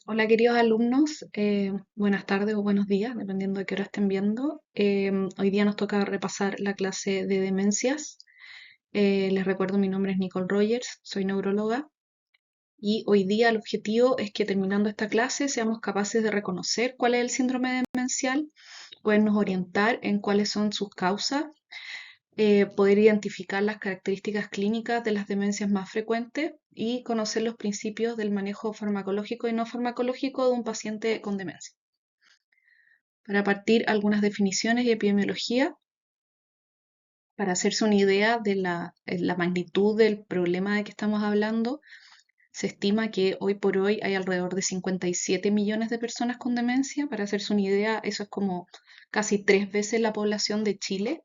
Hola queridos alumnos, buenas tardes o buenos días, dependiendo de qué hora estén viendo. Hoy día nos toca repasar la clase de demencias. Les recuerdo, mi nombre es Nicole Rogers, soy neuróloga y hoy día el objetivo es que terminando esta clase seamos capaces de reconocer cuál es el síndrome demencial, podernos orientar en cuáles son sus causas, poder identificar las características clínicas de las demencias más frecuentes y conocer los principios del manejo farmacológico y no farmacológico de un paciente con demencia. Para partir, algunas definiciones y epidemiología, para hacerse una idea de la magnitud del problema de que estamos hablando. Se estima que hoy por hoy hay alrededor de 57 millones de personas con demencia. Para hacerse una idea, eso es como casi 3 veces la población de Chile.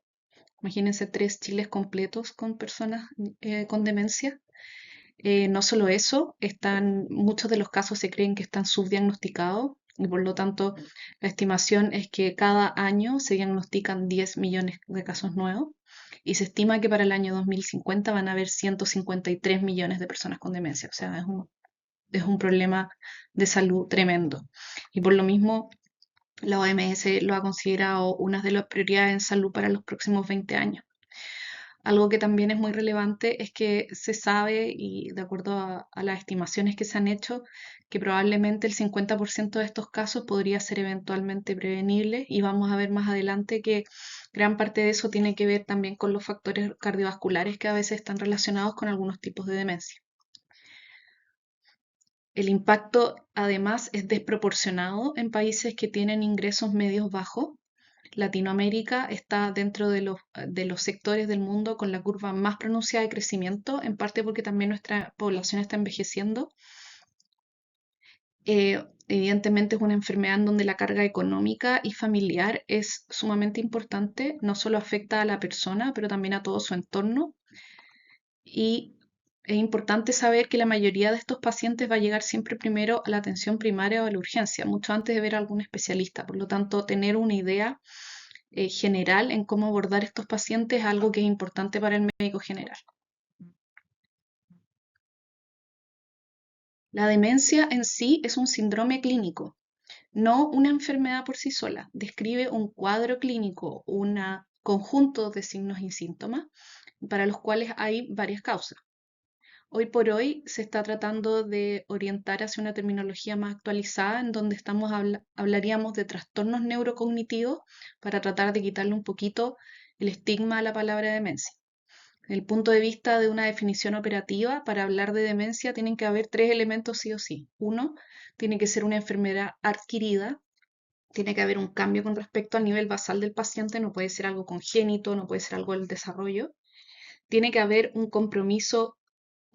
Imagínense 3 Chiles completos con personas con demencia. No solo eso, muchos de los casos se creen que están subdiagnosticados y por lo tanto la estimación es que cada año se diagnostican 10 millones de casos nuevos y se estima que para el año 2050 van a haber 153 millones de personas con demencia. O sea, es un problema de salud tremendo. Y por lo mismo, la OMS lo ha considerado una de las prioridades en salud para los próximos 20 años. Algo que también es muy relevante es que se sabe, y de acuerdo a las estimaciones que se han hecho, que probablemente el 50% de estos casos podría ser eventualmente prevenible, y vamos a ver más adelante que gran parte de eso tiene que ver también con los factores cardiovasculares que a veces están relacionados con algunos tipos de demencia. El impacto además es desproporcionado en países que tienen ingresos medios bajos. Latinoamérica está dentro de los sectores del mundo con la curva más pronunciada de crecimiento, en parte porque también nuestra población está envejeciendo. Evidentemente es una enfermedad en donde la carga económica y familiar es sumamente importante, no solo afecta a la persona, pero también a todo su entorno. Y es importante saber que la mayoría de estos pacientes va a llegar siempre primero a la atención primaria o a la urgencia, mucho antes de ver a algún especialista. Por lo tanto, tener una idea general en cómo abordar estos pacientes es algo que es importante para el médico general. La demencia en sí es un síndrome clínico, no una enfermedad por sí sola. Describe un cuadro clínico, un conjunto de signos y síntomas para los cuales hay varias causas. Hoy por hoy se está tratando de orientar hacia una terminología más actualizada en donde hablaríamos de trastornos neurocognitivos para tratar de quitarle un poquito el estigma a la palabra demencia. Desde el punto de vista de una definición operativa, para hablar de demencia tienen que haber 3 elementos sí o sí. Uno, tiene que ser una enfermedad adquirida, tiene que haber un cambio con respecto al nivel basal del paciente, no puede ser algo congénito, no puede ser algo del desarrollo. Tiene que haber un compromiso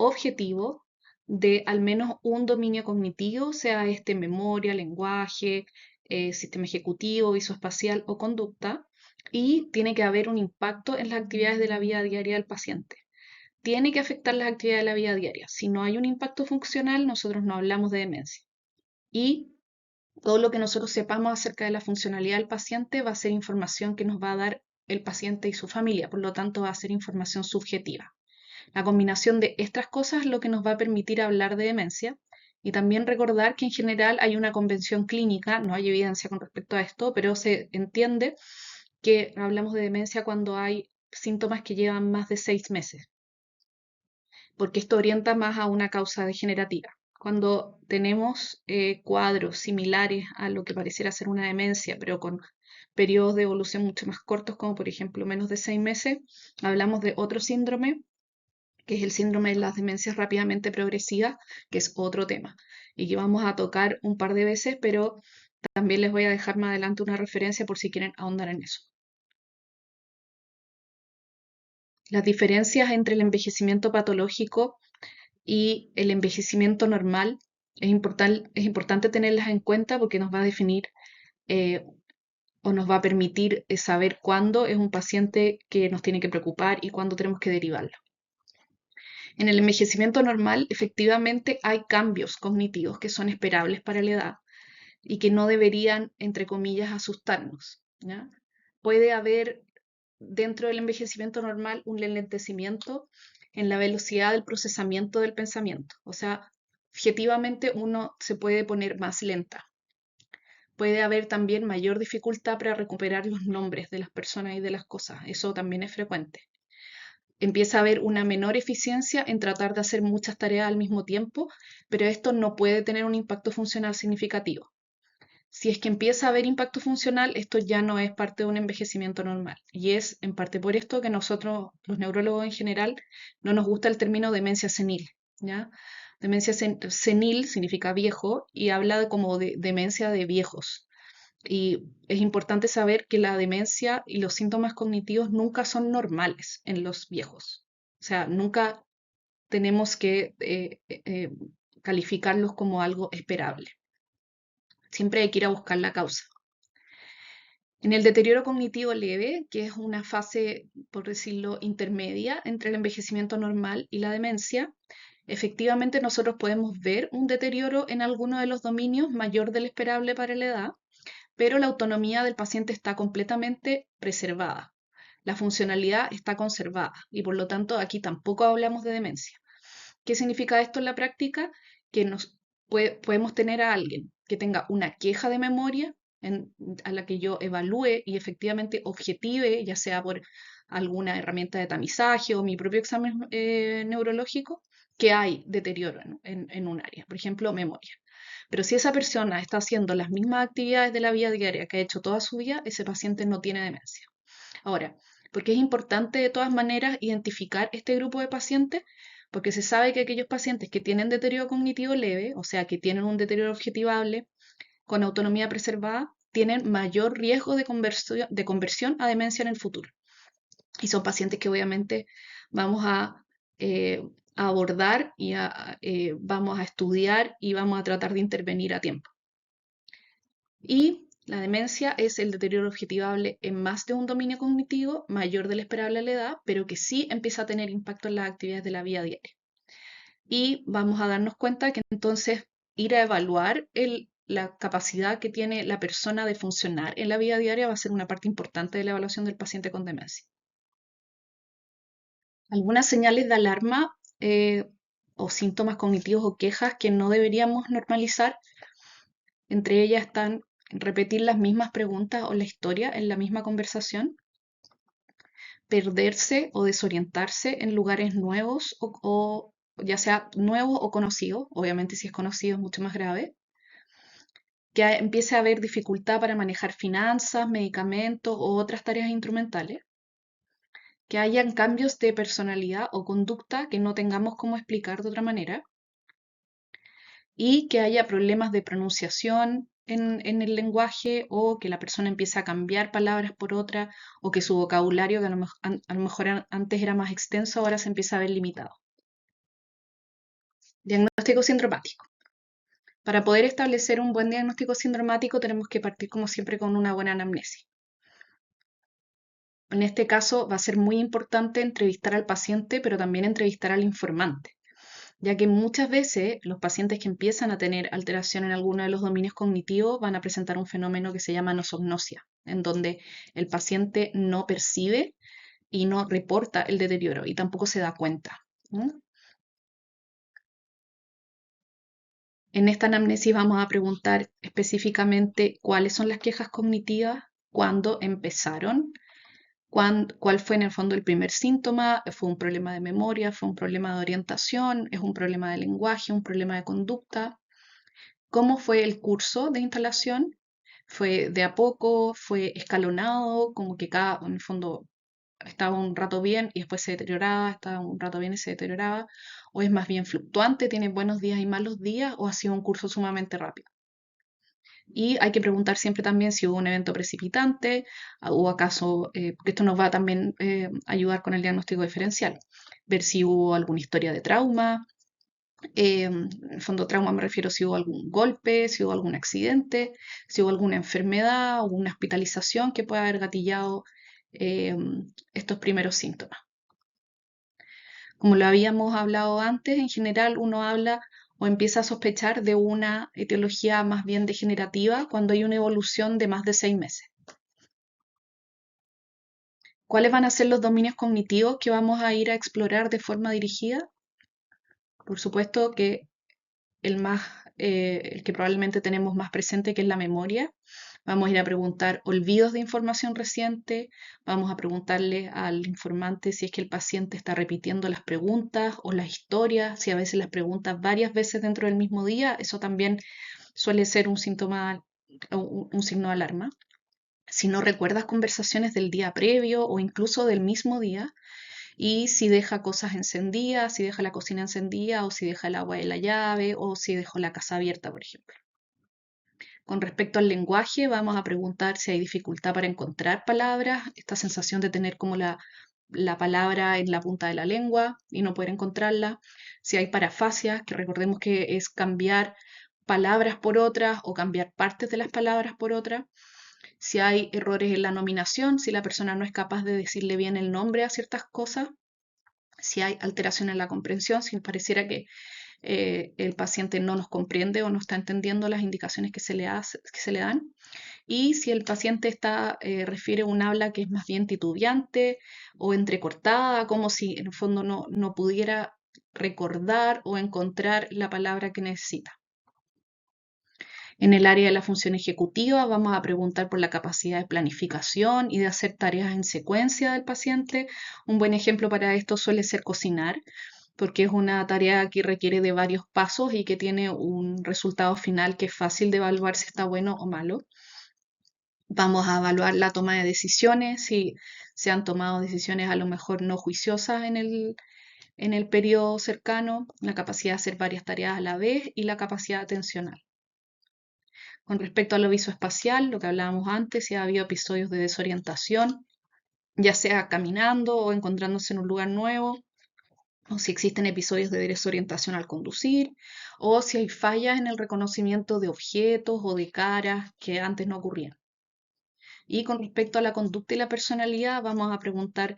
objetivo de al menos un dominio cognitivo, sea este memoria, lenguaje, sistema ejecutivo, visoespacial o conducta, y tiene que haber un impacto en las actividades de la vida diaria del paciente. Tiene que afectar las actividades de la vida diaria. Si no hay un impacto funcional, nosotros no hablamos de demencia. Y todo lo que nosotros sepamos acerca de la funcionalidad del paciente va a ser información que nos va a dar el paciente y su familia, por lo tanto va a ser información subjetiva. La combinación de estas cosas es lo que nos va a permitir hablar de demencia y también recordar que en general hay una convención clínica, no hay evidencia con respecto a esto, pero se entiende que hablamos de demencia cuando hay síntomas que llevan más de 6 meses, porque esto orienta más a una causa degenerativa. Cuando tenemos cuadros similares a lo que pareciera ser una demencia, pero con periodos de evolución mucho más cortos, como por ejemplo menos de 6 meses, hablamos de otro síndrome, que es el síndrome de las demencias rápidamente progresivas, que es otro tema, y que vamos a tocar un par de veces, pero también les voy a dejar más adelante una referencia por si quieren ahondar en eso. Las diferencias entre el envejecimiento patológico y el envejecimiento normal es importante tenerlas en cuenta porque nos va a definir eh, o nos va a permitir saber cuándo es un paciente que nos tiene que preocupar y cuándo tenemos que derivarlo. En el envejecimiento normal, efectivamente, hay cambios cognitivos que son esperables para la edad y que no deberían, entre comillas, asustarnos, ¿ya? Puede haber dentro del envejecimiento normal un enlentecimiento en la velocidad del procesamiento del pensamiento. O sea, objetivamente uno se puede poner más lenta. Puede haber también mayor dificultad para recuperar los nombres de las personas y de las cosas. Eso también es frecuente. Empieza a haber una menor eficiencia en tratar de hacer muchas tareas al mismo tiempo, pero esto no puede tener un impacto funcional significativo. Si es que empieza a haber impacto funcional, esto ya no es parte de un envejecimiento normal. Y es en parte por esto que nosotros, los neurólogos en general, no nos gusta el término demencia senil, ¿ya? Demencia senil significa viejo y habla como de demencia de viejos. Y es importante saber que la demencia y los síntomas cognitivos nunca son normales en los viejos. O sea, nunca tenemos que calificarlos como algo esperable. Siempre hay que ir a buscar la causa. En el deterioro cognitivo leve, que es una fase, por decirlo, intermedia entre el envejecimiento normal y la demencia, efectivamente nosotros podemos ver un deterioro en alguno de los dominios mayor del esperable para la edad, pero la autonomía del paciente está completamente preservada. La funcionalidad está conservada y por lo tanto aquí tampoco hablamos de demencia. ¿Qué significa esto en la práctica? Que podemos tener a alguien que tenga una queja de memoria a la que yo evalúe y efectivamente objetive, ya sea por alguna herramienta de tamizaje o mi propio examen neurológico, que hay deterioro en un área, por ejemplo, memoria. Pero si esa persona está haciendo las mismas actividades de la vida diaria que ha hecho toda su vida, ese paciente no tiene demencia. Ahora, ¿por qué es importante de todas maneras identificar este grupo de pacientes? Porque se sabe que aquellos pacientes que tienen deterioro cognitivo leve, o sea, que tienen un deterioro objetivable con autonomía preservada, tienen mayor riesgo de conversión a demencia en el futuro. Y son pacientes que obviamente vamos eh, a abordar y vamos a estudiar y vamos a tratar de intervenir a tiempo. Y la demencia es el deterioro objetivable en más de un dominio cognitivo mayor del esperable a la edad, pero que sí empieza a tener impacto en las actividades de la vida diaria. Y vamos a darnos cuenta que entonces ir a evaluar la capacidad que tiene la persona de funcionar en la vida diaria va a ser una parte importante de la evaluación del paciente con demencia. Algunas señales de alarma o síntomas cognitivos o quejas que no deberíamos normalizar, entre ellas están repetir las mismas preguntas o la historia en la misma conversación, perderse o desorientarse en lugares nuevos o ya sea nuevos o conocidos, obviamente si es conocido es mucho más grave, que empiece a haber dificultad para manejar finanzas, medicamentos o otras tareas instrumentales, que hayan cambios de personalidad o conducta que no tengamos cómo explicar de otra manera, y que haya problemas de pronunciación en el lenguaje o que la persona empiece a cambiar palabras por otras o que su vocabulario, que a lo mejor antes era más extenso, ahora se empieza a ver limitado. Diagnóstico sindromático. Para poder establecer un buen diagnóstico sindromático tenemos que partir como siempre con una buena anamnesis. En este caso va a ser muy importante entrevistar al paciente, pero también entrevistar al informante, ya que muchas veces los pacientes que empiezan a tener alteración en alguno de los dominios cognitivos van a presentar un fenómeno que se llama nosognosia, en donde el paciente no percibe y no reporta el deterioro y tampoco se da cuenta. En esta anamnesis vamos a preguntar específicamente cuáles son las quejas cognitivas, cuándo empezaron, cuál fue en el fondo el primer síntoma, fue un problema de memoria, fue un problema de orientación, es un problema de lenguaje, un problema de conducta, cómo fue el curso de instalación, fue de a poco, fue escalonado, como que en el fondo estaba un rato bien y después se deterioraba, estaba un rato bien y se deterioraba, o es más bien fluctuante, tiene buenos días y malos días, o ha sido un curso sumamente rápido. Y hay que preguntar siempre también si hubo un evento precipitante o acaso, porque esto nos va a también ayudar con el diagnóstico diferencial, ver si hubo alguna historia de trauma. En el fondo trauma me refiero si hubo algún golpe, si hubo algún accidente, si hubo alguna enfermedad o una hospitalización que pueda haber gatillado eh, estos primeros síntomas. Como lo habíamos hablado antes, en general uno habla o empieza a sospechar de una etiología más bien degenerativa cuando hay una evolución de más de 6 meses. ¿Cuáles van a ser los dominios cognitivos que vamos a ir a explorar de forma dirigida? Por supuesto que el que probablemente tenemos más presente, que es la memoria. Vamos a ir a preguntar olvidos de información reciente, vamos a preguntarle al informante si es que el paciente está repitiendo las preguntas o las historias, si a veces las preguntas varias veces dentro del mismo día, eso también suele ser un síntoma o un signo de alarma. Si no recuerdas conversaciones del día previo o incluso del mismo día, y si deja cosas encendidas, si deja la cocina encendida o si deja el agua de la llave o si dejó la casa abierta, por ejemplo. Con respecto al lenguaje, vamos a preguntar si hay dificultad para encontrar palabras, esta sensación de tener como la palabra en la punta de la lengua y no poder encontrarla, si hay parafasias, que recordemos que es cambiar palabras por otras o cambiar partes de las palabras por otras, si hay errores en la nominación, si la persona no es capaz de decirle bien el nombre a ciertas cosas, si hay alteración en la comprensión, si pareciera que el paciente no nos comprende o no está entendiendo las indicaciones que se le dan, y si el paciente refiere un habla que es más bien titubeante o entrecortada, como si en el fondo no pudiera recordar o encontrar la palabra que necesita. En el área de la función ejecutiva vamos a preguntar por la capacidad de planificación y de hacer tareas en secuencia del paciente. Un buen ejemplo para esto suele ser cocinar, porque es una tarea que requiere de varios pasos y que tiene un resultado final que es fácil de evaluar si está bueno o malo. Vamos a evaluar la toma de decisiones, si se han tomado decisiones a lo mejor no juiciosas en el periodo cercano, la capacidad de hacer varias tareas a la vez y la capacidad atencional. Con respecto a lo visoespacial, lo que hablábamos antes, si ha habido episodios de desorientación, ya sea caminando o encontrándose en un lugar nuevo, o si existen episodios de desorientación al conducir, o si hay fallas en el reconocimiento de objetos o de caras que antes no ocurrían. Y con respecto a la conducta y la personalidad, vamos a preguntar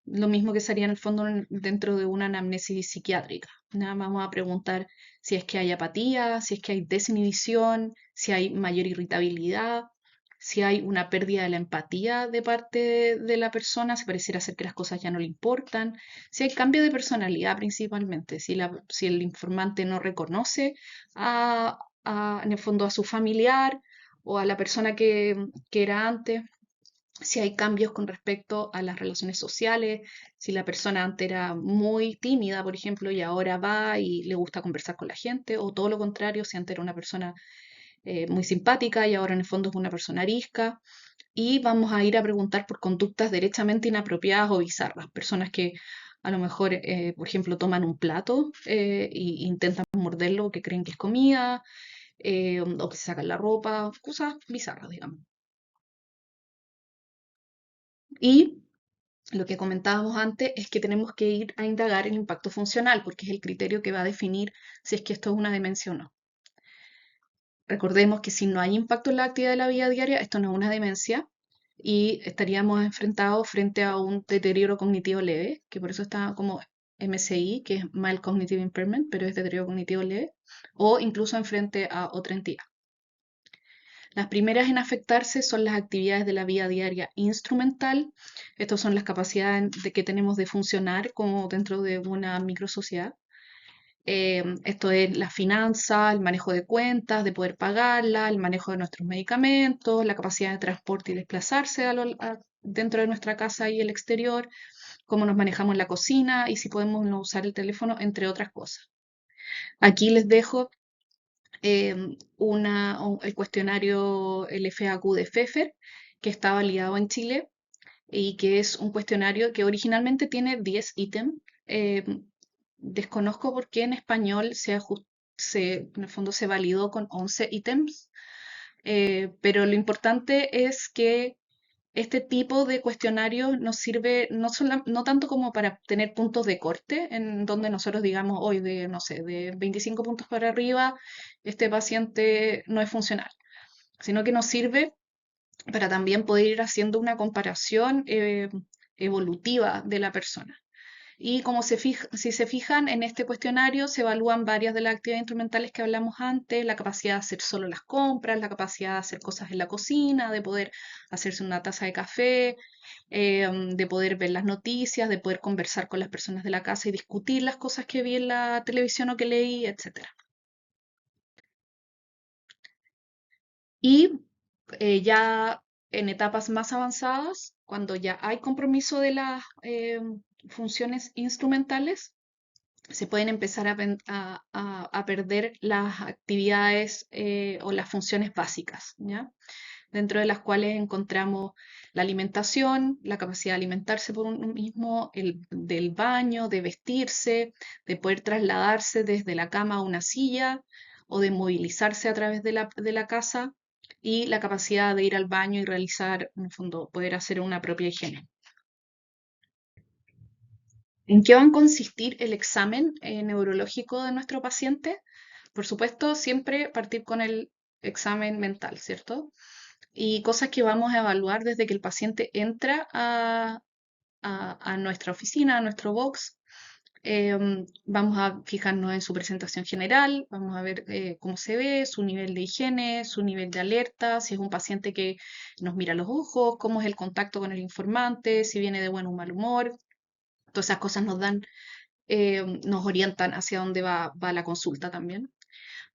lo mismo que sería en el fondo dentro de una anamnesis psiquiátrica. Nada más vamos a preguntar si es que hay apatía, si es que hay desinhibición, si hay mayor irritabilidad, si hay una pérdida de la empatía de parte de la persona, si pareciera ser que las cosas ya no le importan, si hay cambio de personalidad principalmente, si el informante no reconoce en el fondo a su familiar o a la persona que era antes, si hay cambios con respecto a las relaciones sociales, si la persona antes era muy tímida, por ejemplo, y ahora va y le gusta conversar con la gente, o todo lo contrario, si antes era una persona muy simpática y ahora en el fondo es una persona arisca. Y vamos a ir a preguntar por conductas derechamente inapropiadas o bizarras, personas que a lo mejor, por ejemplo, toman un plato e intentan morderlo que creen que es comida, o que se sacan la ropa, cosas bizarras, digamos. Y lo que comentábamos antes es que tenemos que ir a indagar el impacto funcional, porque es el criterio que va a definir si es que esto es una demencia o no. Recordemos que si no hay impacto en la actividad de la vida diaria, esto no es una demencia y estaríamos enfrentados frente a un deterioro cognitivo leve, que por eso está como MCI, que es Mild Cognitive Impairment, pero es deterioro cognitivo leve, o incluso enfrente a otra entidad. Las primeras en afectarse son las actividades de la vida diaria instrumental. Estas son las capacidades que tenemos de funcionar como dentro de una microsociedad. Esto es la finanza, el manejo de cuentas, de poder pagarla, el manejo de nuestros medicamentos, la capacidad de transporte y desplazarse dentro de nuestra casa y el exterior, cómo nos manejamos en la cocina y si podemos no usar el teléfono, entre otras cosas. Aquí les dejo el cuestionario, el FAQ de Pfeffer, que está validado en Chile y que es un cuestionario que originalmente tiene 10 ítems. Desconozco por qué en español en el fondo se validó con 11 ítems, pero lo importante es que este tipo de cuestionario nos sirve no tanto como para tener puntos de corte, en donde nosotros digamos hoy de, no sé, de 25 puntos para arriba, este paciente no es funcional, sino que nos sirve para también poder ir haciendo una comparación evolutiva de la persona. Y si se fijan en este cuestionario, se evalúan varias de las actividades instrumentales que hablamos antes, la capacidad de hacer solo las compras, la capacidad de hacer cosas en la cocina, de poder hacerse una taza de café, de poder ver las noticias, de poder conversar con las personas de la casa y discutir las cosas que vi en la televisión o que leí, etc. Y ya en etapas más avanzadas, cuando ya hay compromiso de las funciones instrumentales, se pueden empezar a perder las actividades o las funciones básicas, ¿ya? Dentro de las cuales encontramos la alimentación, la capacidad de alimentarse por uno mismo, el del baño, de vestirse, de poder trasladarse desde la cama a una silla o de movilizarse a través de la casa y la capacidad de ir al baño y realizar, en el fondo, poder hacer una propia higiene. ¿En qué va a consistir el examen neurológico de nuestro paciente? Por supuesto, siempre partir con el examen mental, ¿cierto? Y cosas que vamos a evaluar desde que el paciente entra a nuestra oficina, a nuestro box. Vamos a fijarnos en su presentación general, vamos a ver cómo se ve, su nivel de higiene, su nivel de alerta, si es un paciente que nos mira a los ojos, cómo es el contacto con el informante, si viene de buen o mal humor. Todas esas cosas nos orientan hacia dónde va la consulta también.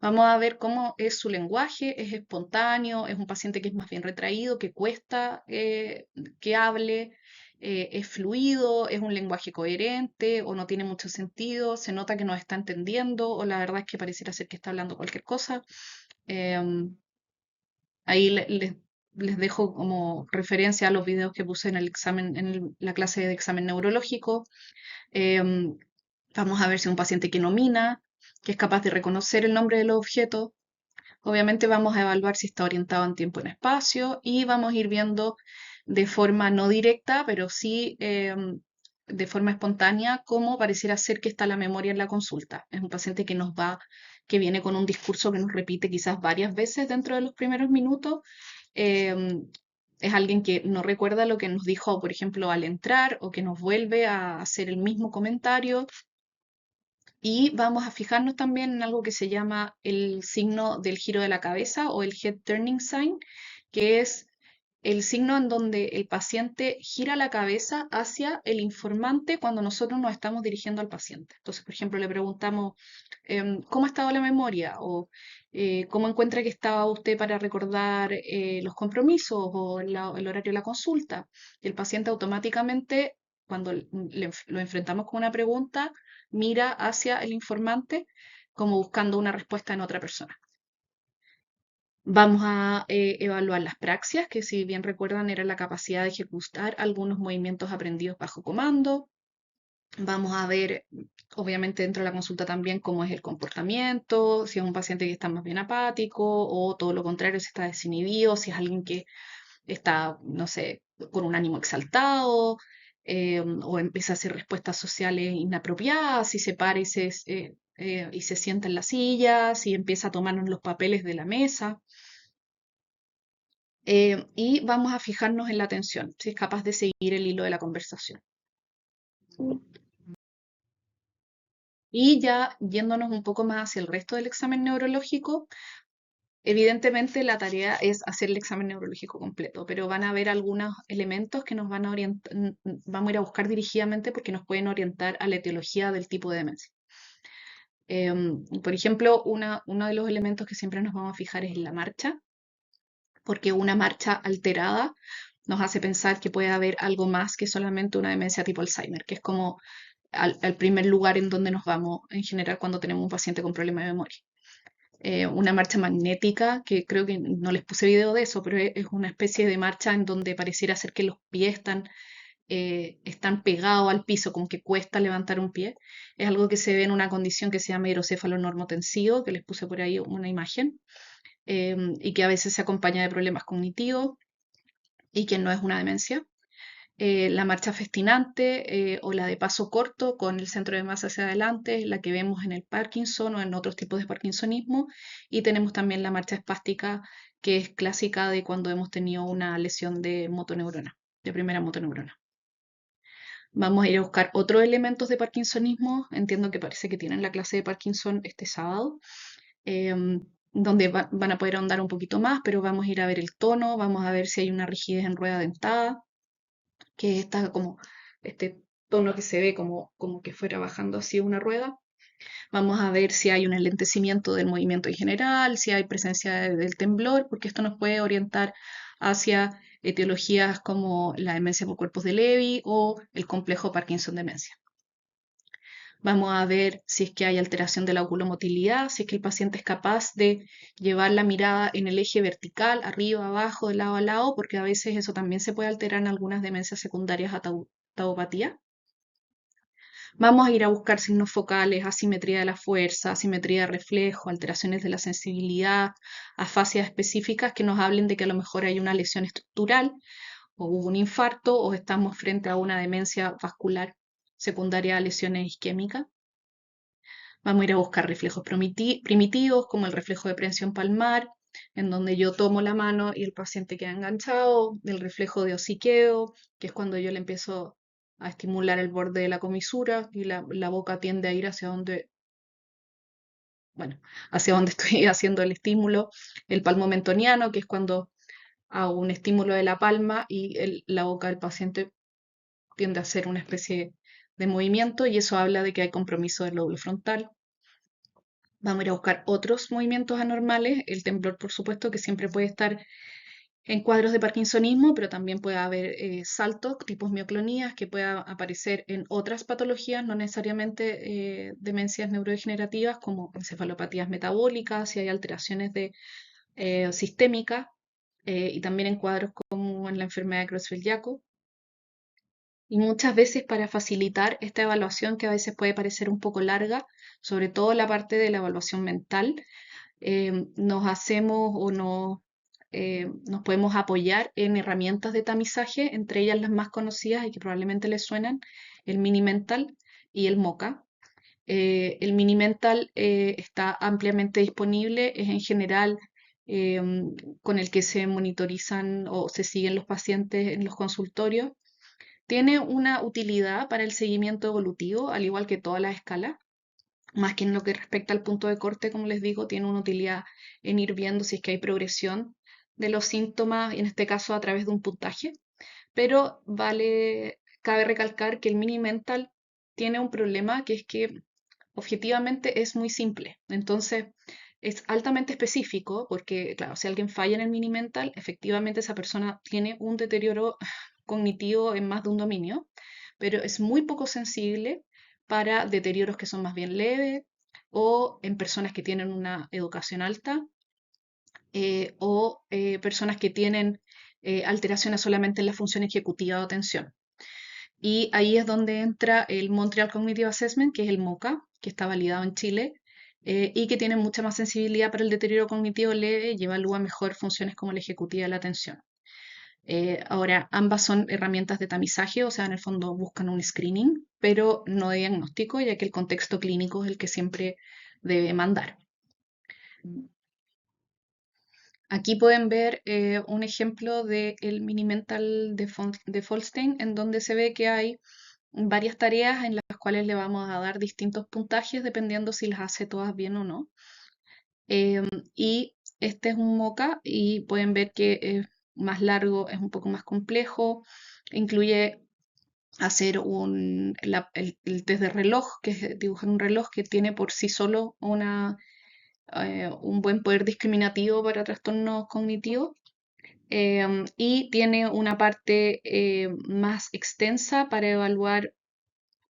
Vamos a ver cómo es su lenguaje, es espontáneo, es un paciente que es más bien retraído, que cuesta que hable, es fluido, es un lenguaje coherente o no tiene mucho sentido, se nota que no está entendiendo o la verdad es que pareciera ser que está hablando cualquier cosa. Em, Ahí les dejo como referencia a los videos que puse en el examen, la clase de examen neurológico. Em, Vamos a ver si es un paciente que nomina, que es capaz de reconocer el nombre de los objetos. Obviamente vamos a evaluar si está orientado en tiempo y en espacio y vamos a ir viendo de forma no directa, pero sí de forma espontánea, cómo pareciera ser que está la memoria en la consulta. Es un paciente que viene con un discurso que nos repite quizás varias veces dentro de los primeros minutos. Em, es alguien que no recuerda lo que nos dijo, por ejemplo, al entrar o que nos vuelve a hacer el mismo comentario. Y vamos a fijarnos también en algo que se llama el signo del giro de la cabeza o el head turning sign, que es el signo en donde el paciente gira la cabeza hacia el informante cuando nosotros nos estamos dirigiendo al paciente. Entonces, por ejemplo, le preguntamos, ¿cómo ha estado la memoria? O ¿cómo encuentra que estaba usted para recordar los compromisos o el horario de la consulta? Y el paciente automáticamente, cuando lo enfrentamos con una pregunta, mira hacia el informante como buscando una respuesta en otra persona. Vamos a evaluar las praxias, que si bien recuerdan era la capacidad de ejecutar algunos movimientos aprendidos bajo comando. Vamos a ver, obviamente dentro de la consulta también, cómo es el comportamiento, si es un paciente que está más bien apático o todo lo contrario, si está desinhibido, si es alguien que está, no sé, con un ánimo exaltado, o empieza a hacer respuestas sociales inapropiadas, si se para y se sienta en la silla, si empieza a tomarnos los papeles de la mesa. Y vamos a fijarnos en la atención, si es capaz de seguir el hilo de la conversación. Y ya yéndonos un poco más hacia el resto del examen neurológico, evidentemente la tarea es hacer el examen neurológico completo, pero van a haber algunos elementos que nos van a orientar, vamos a ir a buscar dirigidamente porque nos pueden orientar a la etiología del tipo de demencia. Por ejemplo, uno de los elementos que siempre nos vamos a fijar es en la marcha, porque una marcha alterada nos hace pensar que puede haber algo más que solamente una demencia tipo Alzheimer, que es como al primer lugar en donde nos vamos en general cuando tenemos un paciente con problema de memoria. Una marcha magnética, que creo que no les puse video de eso, pero es una especie de marcha en donde pareciera ser que los pies están pegados al piso, como que cuesta levantar un pie. Es algo que se ve en una condición que se llama hidrocéfalo normotensivo, que les puse por ahí una imagen, y que a veces se acompaña de problemas cognitivos y que no es una demencia. La marcha festinante o la de paso corto con el centro de masa hacia adelante, la que vemos en el Parkinson o en otros tipos de Parkinsonismo. Y tenemos también la marcha espástica, que es clásica de cuando hemos tenido una lesión de motoneurona, de primera motoneurona. Vamos a ir a buscar otros elementos de Parkinsonismo. Entiendo que parece que tienen la clase de Parkinson este sábado, donde van a poder ahondar un poquito más, pero vamos a ir a ver el tono, vamos a ver si hay una rigidez en rueda dentada, que está como este tono que se ve como que fuera bajando así una rueda. Vamos a ver si hay un enlentecimiento del movimiento en general, si hay presencia del temblor, porque esto nos puede orientar hacia etiologías como la demencia por cuerpos de Levy o el complejo Parkinson-demencia. Vamos a ver si es que hay alteración de la oculomotilidad, si es que el paciente es capaz de llevar la mirada en el eje vertical, arriba, abajo, de lado a lado, porque a veces eso también se puede alterar en algunas demencias secundarias a tauopatía. Vamos a ir a buscar signos focales, asimetría de la fuerza, asimetría de reflejo, alteraciones de la sensibilidad, afasias específicas que nos hablen de que a lo mejor hay una lesión estructural o hubo un infarto o estamos frente a una demencia vascular secundaria a lesiones isquémicas. Vamos a ir a buscar reflejos primitivos, como el reflejo de prensión palmar, en donde yo tomo la mano y el paciente queda enganchado, el reflejo de hociqueo, que es cuando yo le empiezo a estimular el borde de la comisura y la boca tiende a ir hacia donde, bueno, hacia donde estoy haciendo el estímulo, el palmo mentoniano, que es cuando hago un estímulo de la palma y la boca del paciente tiende a hacer una especie de movimiento y eso habla de que hay compromiso del lóbulo frontal. Vamos a ir a buscar otros movimientos anormales, el temblor por supuesto que siempre puede estar en cuadros de parkinsonismo, pero también puede haber saltos, tipos mioclonías, que puedan aparecer en otras patologías, no necesariamente demencias neurodegenerativas como encefalopatías metabólicas, si hay alteraciones sistémicas, y también en cuadros como en la enfermedad de Creutzfeldt-Jakob. Y muchas veces para facilitar esta evaluación que a veces puede parecer un poco larga, sobre todo la parte de la evaluación mental, nos hacemos o nos podemos apoyar en herramientas de tamizaje, entre ellas las más conocidas y que probablemente les suenan, el Mini Mental y el MoCA. El Mini Mental está ampliamente disponible, es en general con el que se monitorizan o se siguen los pacientes en los consultorios. Tiene una utilidad para el seguimiento evolutivo, al igual que todas las escalas, más que en lo que respecta al punto de corte, como les digo, tiene una utilidad en ir viendo si es que hay progresión de los síntomas, en este caso a través de un puntaje, pero cabe recalcar que el Mini Mental tiene un problema que es que objetivamente es muy simple, entonces es altamente específico porque, claro, si alguien falla en el Mini Mental, efectivamente esa persona tiene un deterioro cognitivo en más de un dominio, pero es muy poco sensible para deterioros que son más bien leves o en personas que tienen una educación alta o personas que tienen alteraciones solamente en la función ejecutiva o atención. Y ahí es donde entra el Montreal Cognitive Assessment, que es el MoCA, que está validado en Chile y que tiene mucha más sensibilidad para el deterioro cognitivo leve y evalúa mejor funciones como la ejecutiva y la atención. Ahora, ambas son herramientas de tamizaje, o sea, en el fondo buscan un screening, pero no de diagnóstico, ya que el contexto clínico es el que siempre debe mandar. Aquí pueden ver un ejemplo del mini mental de Folstein, en donde se ve que hay varias tareas en las cuales le vamos a dar distintos puntajes dependiendo si las hace todas bien o no. Y este es un MoCA y pueden ver que es más largo, es un poco más complejo, incluye hacer el test de reloj, que es dibujar un reloj que tiene por sí solo un buen poder discriminativo para trastornos cognitivos. Y tiene una parte más extensa para evaluar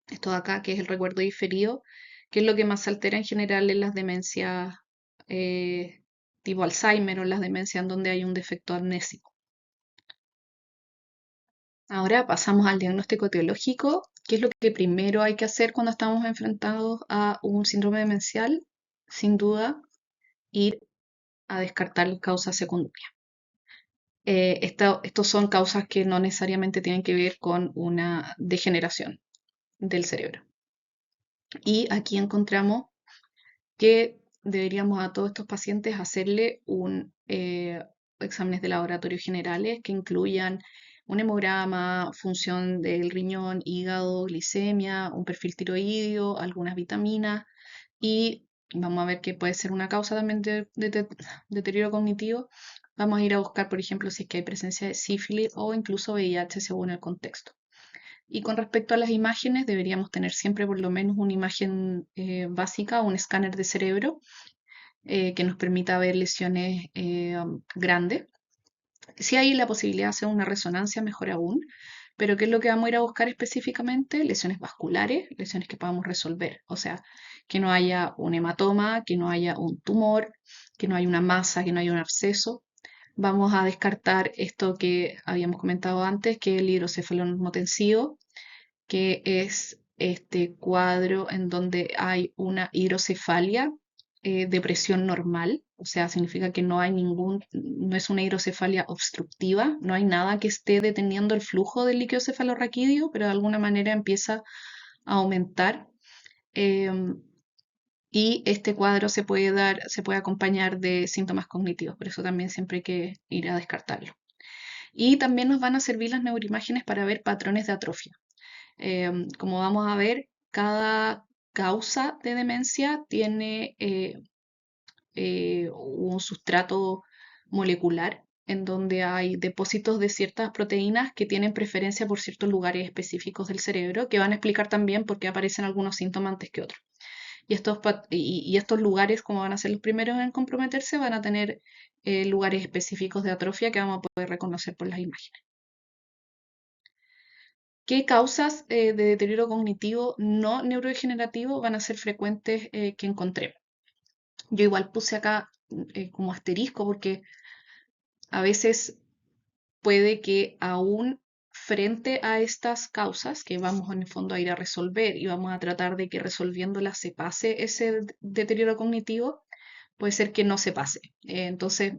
esto de acá, que es el recuerdo diferido, que es lo que más se altera en general en las demencias eh, tipo Alzheimer o las demencias en donde hay un defecto amnésico. Ahora pasamos al diagnóstico etiológico, que es lo que primero hay que hacer cuando estamos enfrentados a un síndrome demencial. Sin duda, ir a descartar causas secundarias. Estos son causas que no necesariamente tienen que ver con una degeneración del cerebro. Y aquí encontramos que deberíamos a todos estos pacientes hacerle exámenes de laboratorio generales que incluyan un hemograma, función del riñón, hígado, glicemia, un perfil tiroideo, algunas vitaminas y vamos a ver que puede ser una causa también de deterioro cognitivo. Vamos a ir a buscar, por ejemplo, si es que hay presencia de sífilis o incluso VIH según el contexto. Y con respecto a las imágenes, deberíamos tener siempre por lo menos una imagen básica, un escáner de cerebro que nos permita ver lesiones grandes. Si hay la posibilidad de hacer una resonancia, mejor aún. Pero ¿qué es lo que vamos a ir a buscar específicamente? Lesiones vasculares, lesiones que podamos resolver. O sea, que no haya un hematoma, que no haya un tumor, que no haya una masa, que no haya un absceso. Vamos a descartar esto que habíamos comentado antes, que es el hidrocefalón tensivo, que es este cuadro en donde hay una hidrocefalia de presión normal, o sea, significa que no hay no es una hidrocefalia obstructiva, no hay nada que esté deteniendo el flujo del líquido cefalorraquídeo, pero de alguna manera empieza a aumentar. em, y este cuadro se puede acompañar de síntomas cognitivos, por eso también siempre hay que ir a descartarlo. Y también nos van a servir las neuroimágenes para ver patrones de atrofia. Como vamos a ver, cada causa de demencia tiene un sustrato molecular en donde hay depósitos de ciertas proteínas que tienen preferencia por ciertos lugares específicos del cerebro, que van a explicar también por qué aparecen algunos síntomas antes que otros. Y estos lugares, como van a ser los primeros en comprometerse, van a tener lugares específicos de atrofia que vamos a poder reconocer por las imágenes. ¿Qué causas de deterioro cognitivo no neurodegenerativo van a ser frecuentes que encontremos? Yo igual puse acá como asterisco porque a veces puede que aún frente a estas causas que vamos en el fondo a ir a resolver y vamos a tratar de que resolviéndolas se pase ese deterioro cognitivo, puede ser que no se pase. Entonces,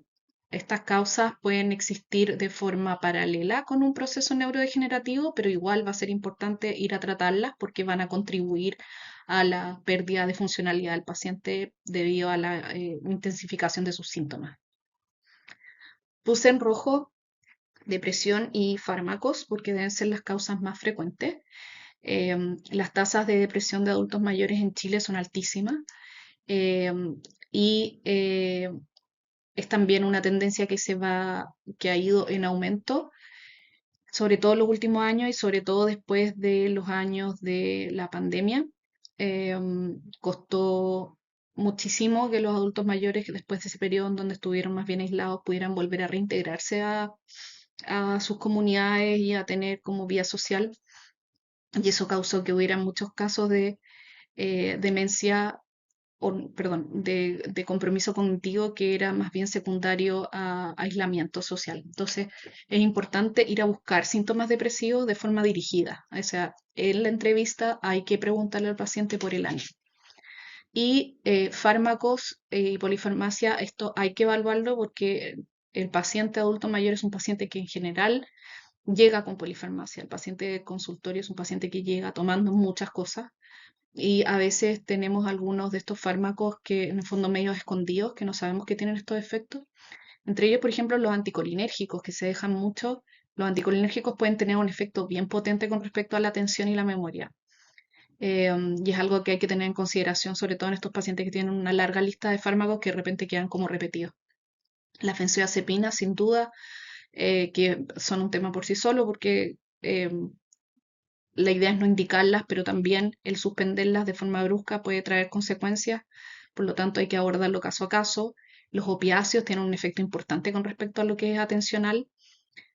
estas causas pueden existir de forma paralela con un proceso neurodegenerativo, pero igual va a ser importante ir a tratarlas porque van a contribuir a la pérdida de funcionalidad del paciente debido a la intensificación de sus síntomas. Puse en rojo depresión y fármacos porque deben ser las causas más frecuentes. Las tasas de depresión de adultos mayores en Chile son altísimas y es también una tendencia que ha ido en aumento, sobre todo en los últimos años y sobre todo después de los años de la pandemia. Costó muchísimo que los adultos mayores, después de ese periodo en donde estuvieron más bien aislados, pudieran volver a reintegrarse a sus comunidades y a tener como vía social. Y eso causó que hubiera muchos casos de demencia perdón, de compromiso cognitivo que era más bien secundario a aislamiento social. Entonces, es importante ir a buscar síntomas depresivos de forma dirigida. O sea, en la entrevista hay que preguntarle al paciente por el ánimo. Y fármacos y polifarmacia, esto hay que evaluarlo porque el paciente adulto mayor es un paciente que en general llega con polifarmacia. El paciente de consultorio es un paciente que llega tomando muchas cosas y a veces tenemos algunos de estos fármacos que en el fondo medio escondidos, que no sabemos que tienen estos efectos. Entre ellos, por ejemplo, los anticolinérgicos, que se dejan mucho. Los anticolinérgicos pueden tener un efecto bien potente con respecto a la atención y la memoria. Y es algo que hay que tener en consideración, sobre todo en estos pacientes que tienen una larga lista de fármacos que de repente quedan como repetidos. Las benzodiazepinas, sin duda, que son un tema por sí solo, porque la idea es no indicarlas, pero también el suspenderlas de forma brusca puede traer consecuencias, por lo tanto hay que abordarlo caso a caso. Los opiáceos tienen un efecto importante con respecto a lo que es atencional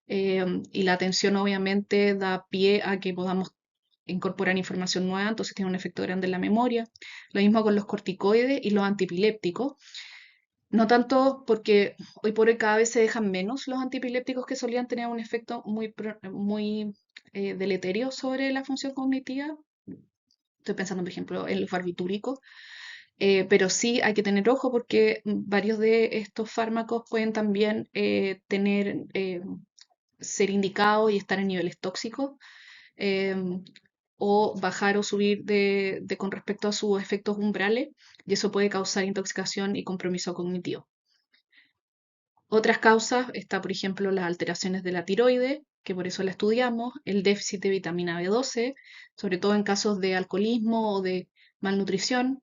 y la atención obviamente da pie a que podamos incorporar información nueva, entonces tiene un efecto grande en la memoria. Lo mismo con los corticoides y los antipilépticos. No tanto porque hoy por hoy cada vez se dejan menos los antipilépticos que solían tener un efecto muy deleterio sobre la función cognitiva. Estoy pensando, por ejemplo, en los barbitúricos, pero sí hay que tener ojo porque varios de estos fármacos pueden también ser indicados y estar en niveles tóxicos em, o bajar o subir con respecto a sus efectos umbrales y eso puede causar intoxicación y compromiso cognitivo. Otras causas está, por ejemplo, las alteraciones de la tiroides, que por eso la estudiamos, el déficit de vitamina B12, sobre todo en casos de alcoholismo o de malnutrición,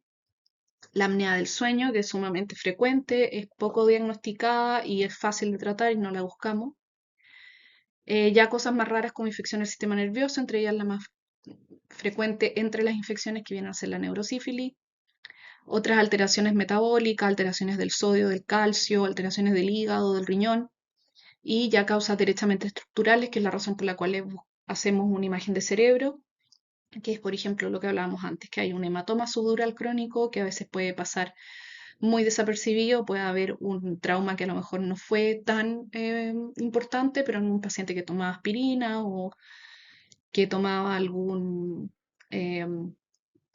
la apnea del sueño, que es sumamente frecuente, es poco diagnosticada y es fácil de tratar y no la buscamos. Ya cosas más raras como infección del sistema nervioso, entre ellas la más frecuente entre las infecciones que vienen a ser la neurosífilis, otras alteraciones metabólicas, alteraciones del sodio, del calcio, alteraciones del hígado, del riñón, y ya causas derechamente estructurales, que es la razón por la cual hacemos una imagen de cerebro, que es, por ejemplo, lo que hablábamos antes, que hay un hematoma subdural crónico que a veces puede pasar muy desapercibido, puede haber un trauma que a lo mejor no fue tan importante, pero en un paciente que tomaba aspirina o que tomaba eh,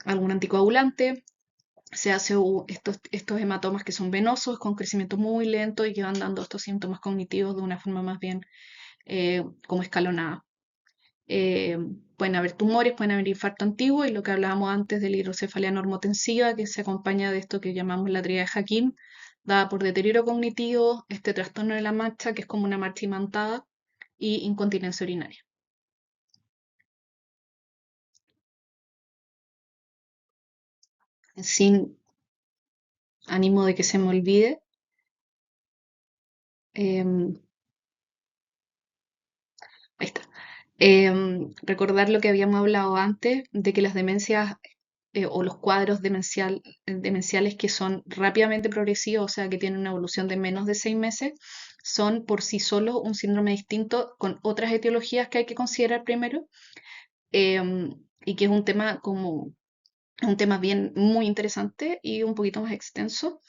algún anticoagulante, se hace estos hematomas que son venosos, con crecimiento muy lento y que van dando estos síntomas cognitivos de una forma más bien como escalonada. Eh, Pueden haber tumores, pueden haber infarto antiguo y lo que hablábamos antes de la hidrocefalia normotensiva, que se acompaña de esto que llamamos la tríada de Hakim, dada por deterioro cognitivo, este trastorno de la marcha, que es como una marcha imantada, y incontinencia urinaria. Sin ánimo de que se me olvide, ahí está. Recordar lo que habíamos hablado antes, de que las demencias o los cuadros demenciales que son rápidamente progresivos, o sea, que tienen una evolución de menos de 6 meses, son por sí solos un síndrome distinto con otras etiologías que hay que considerar primero, y que es un tema bien muy interesante y un poquito más extenso,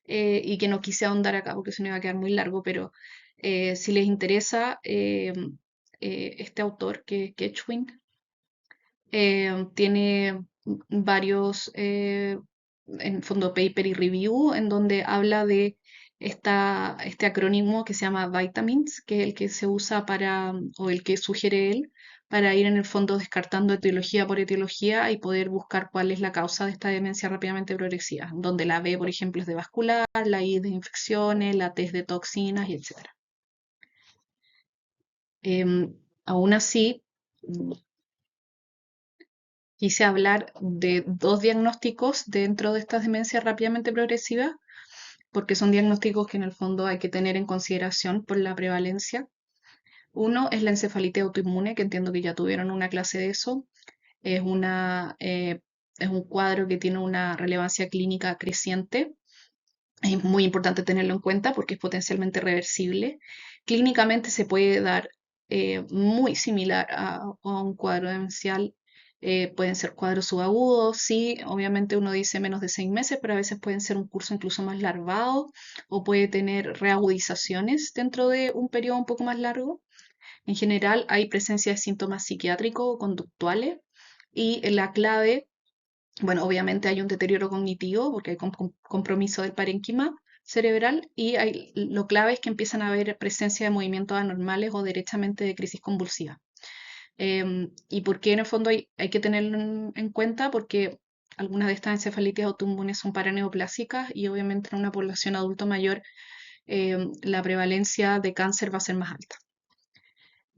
y que no quise ahondar acá porque se me iba a quedar muy largo, pero si les interesa, este autor, que es Ketchwin, tiene varios, en fondo, paper y review, en donde habla de este acrónimo que se llama Vitamins, que es el que se usa o el que sugiere él, para ir en el fondo descartando etiología por etiología y poder buscar cuál es la causa de esta demencia rápidamente progresiva, donde la B, por ejemplo, es de vascular, la I de infecciones, la T es de toxinas, y etc. Aún así, quise hablar de dos diagnósticos dentro de estas demencias rápidamente progresivas, porque son diagnósticos que en el fondo hay que tener en consideración por la prevalencia. Uno es la encefalitis autoinmune, que entiendo que ya tuvieron una clase de eso. Es es un cuadro que tiene una relevancia clínica creciente. Es muy importante tenerlo en cuenta porque es potencialmente reversible. Clínicamente se puede dar muy similar a un cuadro demencial. Pueden ser cuadros subagudos, sí, obviamente uno dice menos de 6 meses, pero a veces pueden ser un curso incluso más larvado o puede tener reagudizaciones dentro de un periodo un poco más largo. En general hay presencia de síntomas psiquiátricos o conductuales y la clave, bueno, obviamente hay un deterioro cognitivo porque hay compromiso del parénquima cerebral y lo clave es que empiezan a haber presencia de movimientos anormales o derechamente de crisis convulsiva. ¿Y por qué en el fondo hay que tenerlo en cuenta? Porque algunas de estas encefalitis autoinmunes son paraneoplásicas y obviamente en una población adulto mayor la prevalencia de cáncer va a ser más alta.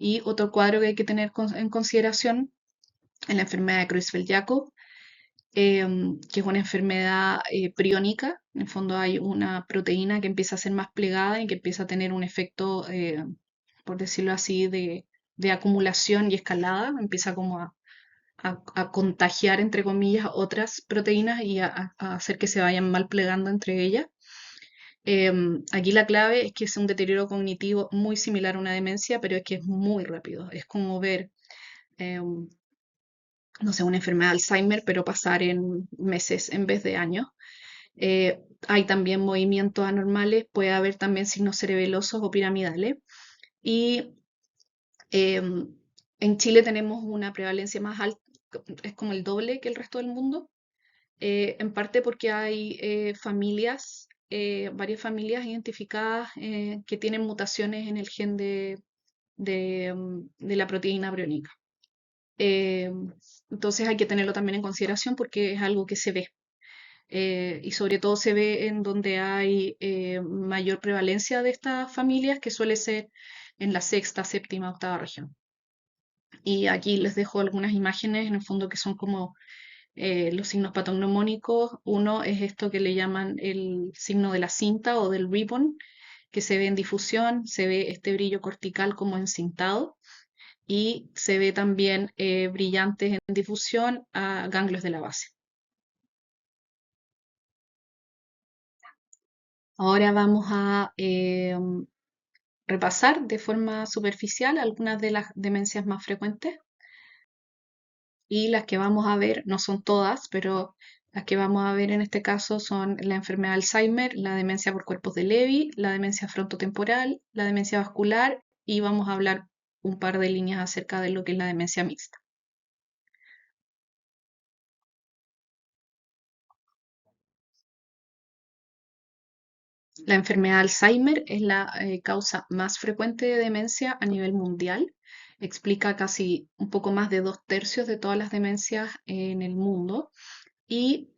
Y otro cuadro que hay que tener en consideración es la enfermedad de Creutzfeldt-Jakob, que es una enfermedad priónica. En el fondo hay una proteína que empieza a ser más plegada y que empieza a tener un efecto, por decirlo así, de acumulación y escalada. Empieza como a contagiar, entre comillas, otras proteínas y a hacer que se vayan mal plegando entre ellas. Aquí la clave es que es un deterioro cognitivo muy similar a una demencia, pero es que es muy rápido. Es como ver em, no sé, una enfermedad de Alzheimer, pero pasar en meses en vez de años. Hay también movimientos anormales, puede haber también signos cerebelosos o piramidales. Y en Chile tenemos una prevalencia más alta, es como el doble que el resto del mundo, en parte porque hay varias familias identificadas que tienen mutaciones en el gen de la proteína briónica. Eh, entonces hay que tenerlo también en consideración porque es algo que se ve. Y sobre todo se ve en donde hay mayor prevalencia de estas familias, que suele ser en la sexta, séptima, octava región. Y aquí les dejo algunas imágenes, en el fondo, que son como los signos patognomónicos. Uno es esto que le llaman el signo de la cinta o del ribbon, que se ve en difusión, se ve este brillo cortical como encintado y se ve también brillantes en difusión a ganglios de la base. Ahora vamos a repasar de forma superficial algunas de las demencias más frecuentes y las que vamos a ver, no son todas, pero las que vamos a ver en este caso son la enfermedad de Alzheimer, la demencia por cuerpos de Levy, la demencia frontotemporal, la demencia vascular y vamos a hablar un par de líneas acerca de lo que es la demencia mixta. La enfermedad de Alzheimer es la causa más frecuente de demencia a nivel mundial. Explica casi un poco más de 2/3 de todas las demencias en el mundo y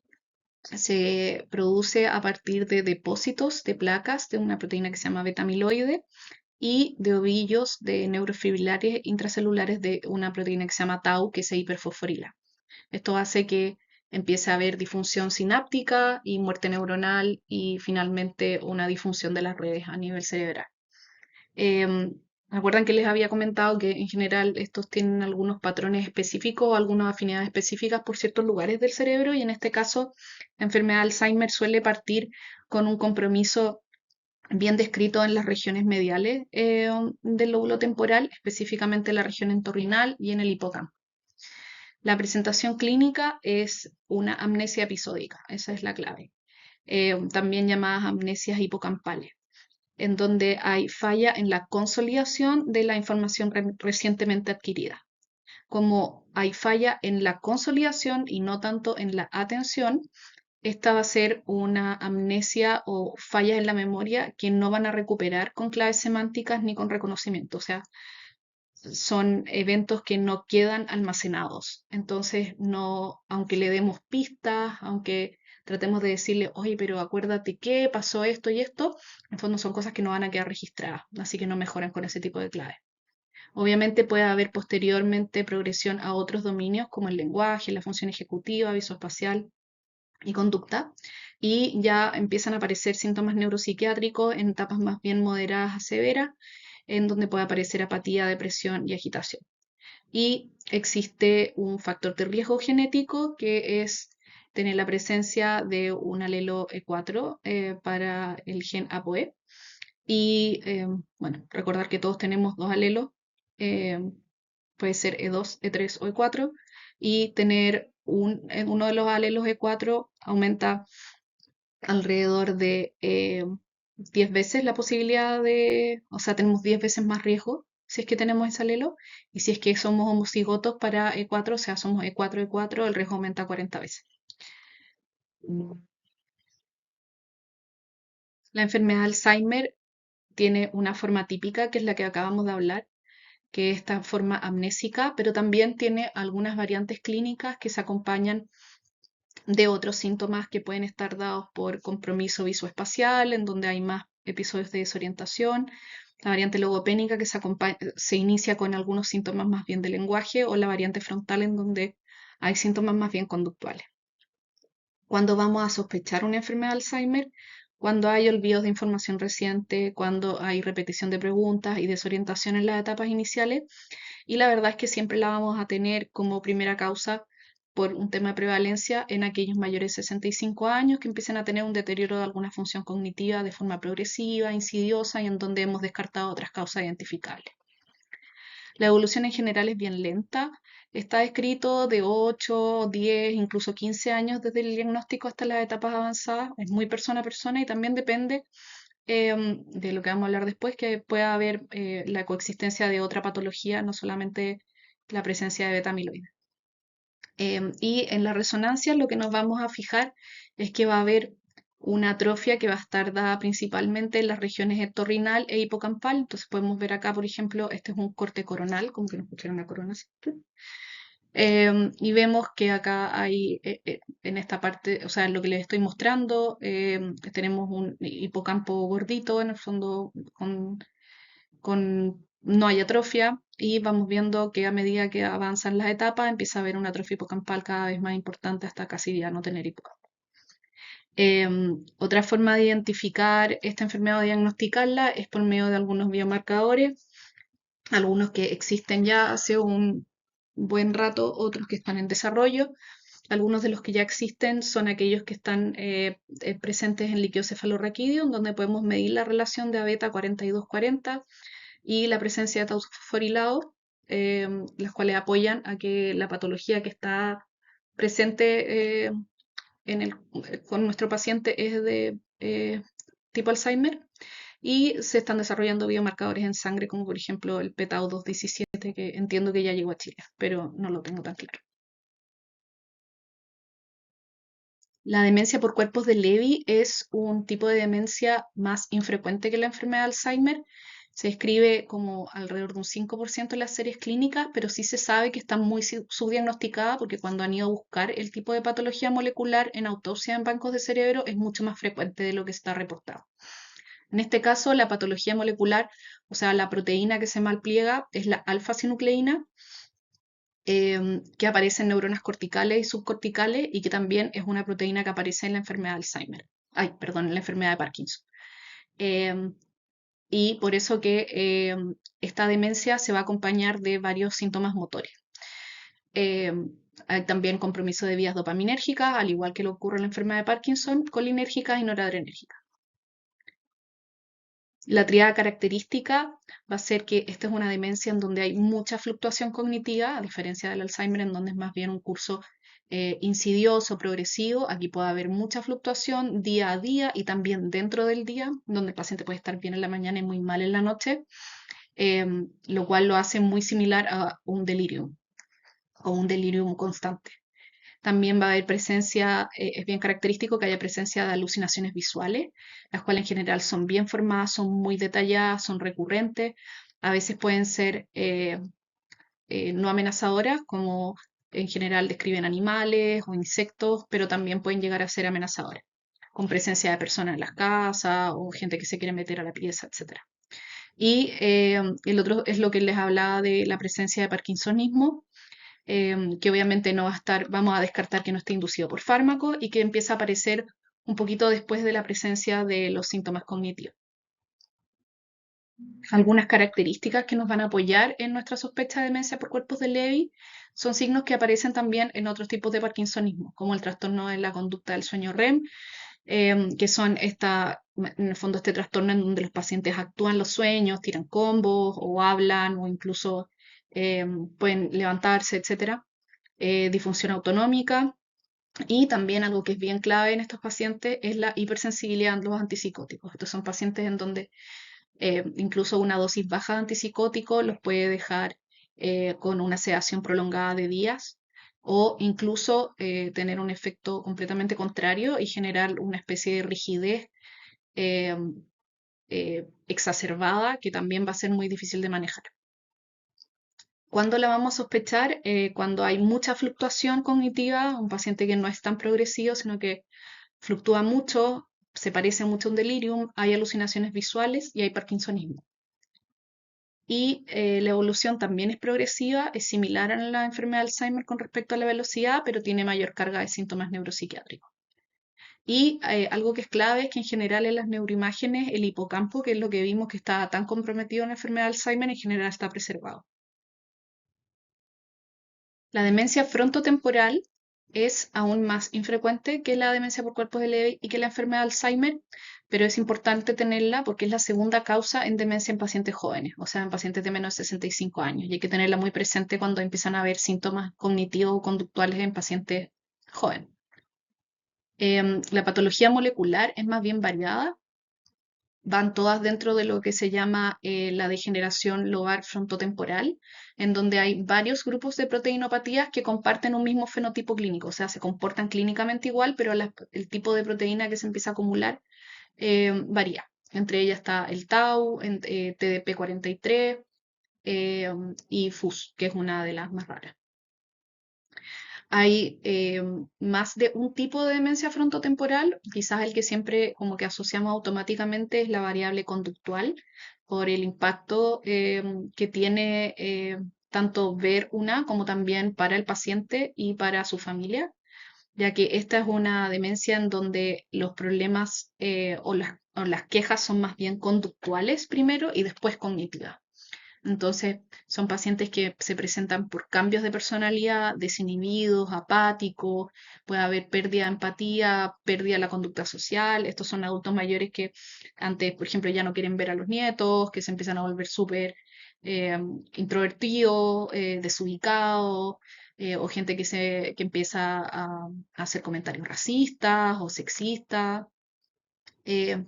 se produce a partir de depósitos de placas de una proteína que se llama beta-amiloide y de ovillos de neurofibrilares intracelulares de una proteína que se llama tau, que se hiperfosforila. Esto hace que empiece a haber disfunción sináptica y muerte neuronal y finalmente una disfunción de las redes a nivel cerebral. ¿Recuerdan que les había comentado que en general estos tienen algunos patrones específicos o algunas afinidades específicas por ciertos lugares del cerebro? Y en este caso, la enfermedad de Alzheimer suele partir con un compromiso bien descrito en las regiones mediales del lóbulo temporal, específicamente en la región entorrinal y en el hipocampo. La presentación clínica es una amnesia episódica, esa es la clave, también llamadas amnesias hipocampales, en donde hay falla en la consolidación de la información recientemente adquirida. Como hay falla en la consolidación y no tanto en la atención, esta va a ser una amnesia o fallas en la memoria que no van a recuperar con claves semánticas ni con reconocimiento. O sea, son eventos que no quedan almacenados. Entonces, no, aunque le demos pistas, aunque tratemos de decirle, oye, pero acuérdate que pasó esto y esto, en fondo son cosas que no van a quedar registradas, así que no mejoran con ese tipo de claves. Obviamente puede haber posteriormente progresión a otros dominios como el lenguaje, la función ejecutiva, visoespacial y conducta, y ya empiezan a aparecer síntomas neuropsiquiátricos en etapas más bien moderadas a severas, en donde puede aparecer apatía, depresión y agitación. Y existe un factor de riesgo genético que es tener la presencia de un alelo E4 para el gen ApoE. Y bueno, recordar que todos tenemos dos alelos, eh, puede ser E2, E3 o E4, y tener uno de los alelos E4 aumenta alrededor de 10 veces la posibilidad de, o sea, tenemos 10 veces más riesgo si es que tenemos ese alelo, y si es que somos homocigotos para E4, o sea, somos E4, E4, el riesgo aumenta 40 veces. La enfermedad de Alzheimer tiene una forma típica, que es la que acabamos de hablar, que es esta forma amnésica, pero también tiene algunas variantes clínicas que se acompañan de otros síntomas que pueden estar dados por compromiso visoespacial, en donde hay más episodios de desorientación, la variante logopénica que se inicia con algunos síntomas más bien de lenguaje, o la variante frontal en donde hay síntomas más bien conductuales. Cuando vamos a sospechar una enfermedad de Alzheimer, cuando hay olvidos de información reciente, cuando hay repetición de preguntas y desorientación en las etapas iniciales, y la verdad es que siempre la vamos a tener como primera causa por un tema de prevalencia en aquellos mayores de 65 años que empiecen a tener un deterioro de alguna función cognitiva de forma progresiva, insidiosa y en donde hemos descartado otras causas identificables. La evolución en general es bien lenta. Está escrito de 8, 10, incluso 15 años desde el diagnóstico hasta las etapas avanzadas. Es muy persona a persona y también depende de lo que vamos a hablar después, que pueda haber la coexistencia de otra patología, no solamente la presencia de beta-amiloide. Y en la resonancia lo que nos vamos a fijar es que va a haber una atrofia que va a estar dada principalmente en las regiones entorrinal e hipocampal. Entonces podemos ver acá, por ejemplo, este es un corte coronal, como que nos pusieron una corona así. Y vemos que acá hay, en esta parte, o sea, en lo que les estoy mostrando, tenemos un hipocampo gordito, en el fondo, no hay atrofia, y vamos viendo que a medida que avanzan las etapas empieza a haber una atrofia hipocampal cada vez más importante hasta casi ya no tener hipocampo. Otra forma de identificar esta enfermedad o diagnosticarla es por medio de algunos biomarcadores, algunos que existen ya hace un buen rato, otros que están en desarrollo. Algunos de los que ya existen son aquellos que están presentes en líquido cefalorraquídeo, donde podemos medir la relación de A-beta 4240 y la presencia de tau fosforilado, las cuales apoyan a que la patología que está presente con nuestro paciente es de tipo Alzheimer. Y se están desarrollando biomarcadores en sangre, como por ejemplo el p-tau 217, que entiendo que ya llegó a Chile, pero no lo tengo tan claro. La demencia por cuerpos de Levy es un tipo de demencia más infrecuente que la enfermedad de Alzheimer. Se describe como alrededor de un 5% en las series clínicas, pero sí se sabe que está muy subdiagnosticada porque cuando han ido a buscar el tipo de patología molecular en autopsia en bancos de cerebro es mucho más frecuente de lo que está reportado. En este caso, la patología molecular, o sea, la proteína que se malpliega, es la alfa-sinucleína, que aparece en neuronas corticales y subcorticales y que también es una proteína que aparece en la enfermedad de Alzheimer. Ay, perdón, en la enfermedad de Parkinson. Y por eso que esta demencia se va a acompañar de varios síntomas motores. Hay también compromiso de vías dopaminérgicas, al igual que lo ocurre en la enfermedad de Parkinson, colinérgicas y noradrenérgicas. La tríada característica va a ser que esta es una demencia en donde hay mucha fluctuación cognitiva, a diferencia del Alzheimer, en donde es más bien un curso insidioso, progresivo. Aquí puede haber mucha fluctuación día a día y también dentro del día, donde el paciente puede estar bien en la mañana y muy mal en la noche, lo cual lo hace muy similar a un delirium o un delirium constante. También va a haber presencia, es bien característico que haya presencia de alucinaciones visuales, las cuales en general son bien formadas, son muy detalladas, son recurrentes, a veces pueden ser no amenazadoras, como en general describen animales o insectos, pero también pueden llegar a ser amenazadoras, con presencia de personas en las casas o gente que se quiere meter a la pieza, etc. Y el otro es lo que les hablaba de la presencia de parkinsonismo, que obviamente no va a estar, vamos a descartar que no esté inducido por fármaco y que empieza a aparecer un poquito después de la presencia de los síntomas cognitivos. Algunas características que nos van a apoyar en nuestra sospecha de demencia por cuerpos de Levy son signos que aparecen también en otros tipos de parkinsonismo, como el trastorno de la conducta del sueño REM, que son en el fondo este trastorno en donde los pacientes actúan los sueños, tiran combos o hablan o incluso pueden levantarse, etcétera. Disfunción autonómica y también algo que es bien clave en estos pacientes es la hipersensibilidad a los antipsicóticos. Estos son pacientes en donde incluso una dosis baja de antipsicótico los puede dejar con una sedación prolongada de días o incluso tener un efecto completamente contrario y generar una especie de rigidez eh, exacerbada que también va a ser muy difícil de manejar. ¿Cuándo la vamos a sospechar? Cuando hay mucha fluctuación cognitiva, un paciente que no es tan progresivo, sino que fluctúa mucho, se parece mucho a un delirium, hay alucinaciones visuales y hay parkinsonismo. Y la evolución también es progresiva, es similar a la enfermedad de Alzheimer con respecto a la velocidad, pero tiene mayor carga de síntomas neuropsiquiátricos. Y algo que es clave es que en general en las neuroimágenes el hipocampo, que es lo que vimos que está tan comprometido en la enfermedad de Alzheimer, en general está preservado. La demencia frontotemporal es aún más infrecuente que la demencia por cuerpos de Lewy y que la enfermedad de Alzheimer, pero es importante tenerla porque es la segunda causa en demencia en pacientes jóvenes, o sea, en pacientes de menos de 65 años, y hay que tenerla muy presente cuando empiezan a haber síntomas cognitivos o conductuales en pacientes jóvenes. La patología molecular es más bien variada, van todas dentro de lo que se llama la degeneración lobar frontotemporal, en donde hay varios grupos de proteinopatías que comparten un mismo fenotipo clínico, o sea, se comportan clínicamente igual, pero el tipo de proteína que se empieza a acumular varía. Entre ellas está el tau, TDP43 y FUS, que es una de las más raras. Hay más de un tipo de demencia frontotemporal, quizás el que siempre como que asociamos automáticamente es la variable conductual por el impacto que tiene tanto ver una como también para el paciente y para su familia. ya que esta es una demencia en donde los problemas o las quejas son más bien conductuales primero y después cognitivas. Entonces, son pacientes que se presentan por cambios de personalidad, desinhibidos, apáticos, puede haber pérdida de empatía, pérdida de la conducta social. Estos son adultos mayores que antes, por ejemplo, ya no quieren ver a los nietos, que se empiezan a volver súper eh, introvertidos, desubicados, o gente que empieza a hacer comentarios racistas o sexistas. eh,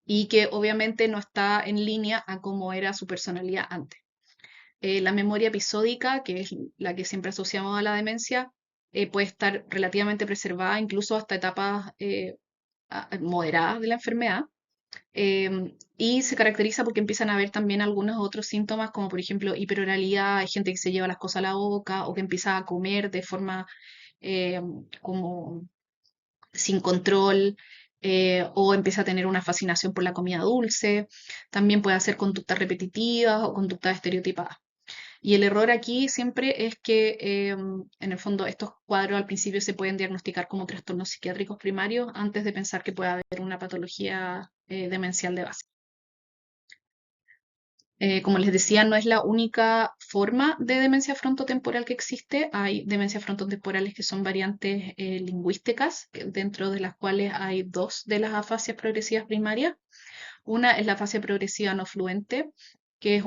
y que obviamente no está en línea a cómo era su personalidad antes. La memoria episódica, que es la que siempre asociamos a la demencia, puede estar relativamente preservada incluso hasta etapas moderadas de la enfermedad. Y se caracteriza porque empiezan a haber también algunos otros síntomas, como por ejemplo hiperoralidad, hay gente que se lleva las cosas a la boca o que empieza a comer de forma eh, como sin control, o empieza a tener una fascinación por la comida dulce. También puede hacer conductas repetitivas o conductas estereotipadas. Y el error aquí siempre es que, en el fondo, estos cuadros al principio se pueden diagnosticar como trastornos psiquiátricos primarios antes de pensar que puede haber una patología demencial de base. Como les decía, no es la única forma de demencia frontotemporal que existe. Hay demencias frontotemporales que son variantes lingüísticas, dentro de las cuales hay dos de las afasias progresivas primarias. Una es la afasia progresiva no fluente, que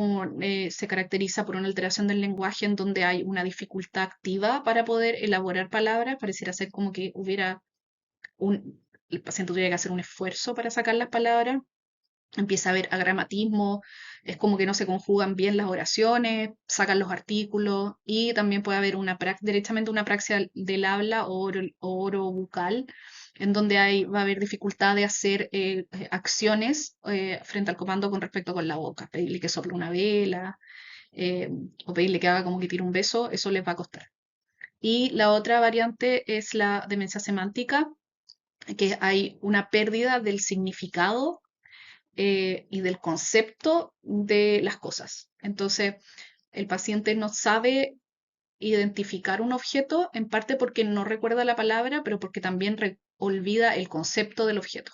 se caracteriza por una alteración del lenguaje en donde hay una dificultad activa para poder elaborar palabras. Pareciera ser como que el paciente tuviera que hacer un esfuerzo para sacar las palabras. Empieza a haber agramatismo, es como que no se conjugan bien las oraciones, sacan los artículos y también puede haber directamente una praxia del habla o oro bucal, en donde va a haber dificultad de hacer acciones frente al comando con respecto con la boca. Pedirle que sople una vela eh, o pedirle que haga como que tire un beso, eso les va a costar. Y la otra variante es la demencia semántica, que hay una pérdida del significado y del concepto de las cosas. Entonces, el paciente no sabe identificar un objeto, en parte porque no recuerda la palabra, pero porque también olvida el concepto del objeto.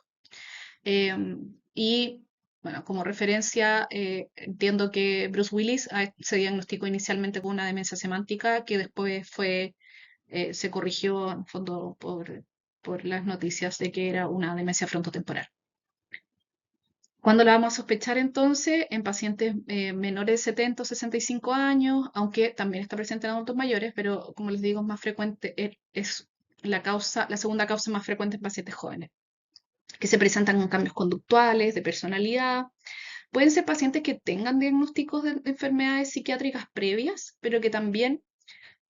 Eh, y bueno, como referencia, entiendo que Bruce Willis se diagnosticó inicialmente con una demencia semántica que después se corrigió en fondo por las noticias de que era una demencia frontotemporal. ¿Cuándo la vamos a sospechar entonces? En pacientes menores de 70 o 65 años, aunque también está presente en adultos mayores, pero como les digo, es más frecuente, es la segunda causa más frecuente en pacientes jóvenes, que se presentan con cambios conductuales, de personalidad. Pueden ser pacientes que tengan diagnósticos de enfermedades psiquiátricas previas, pero que también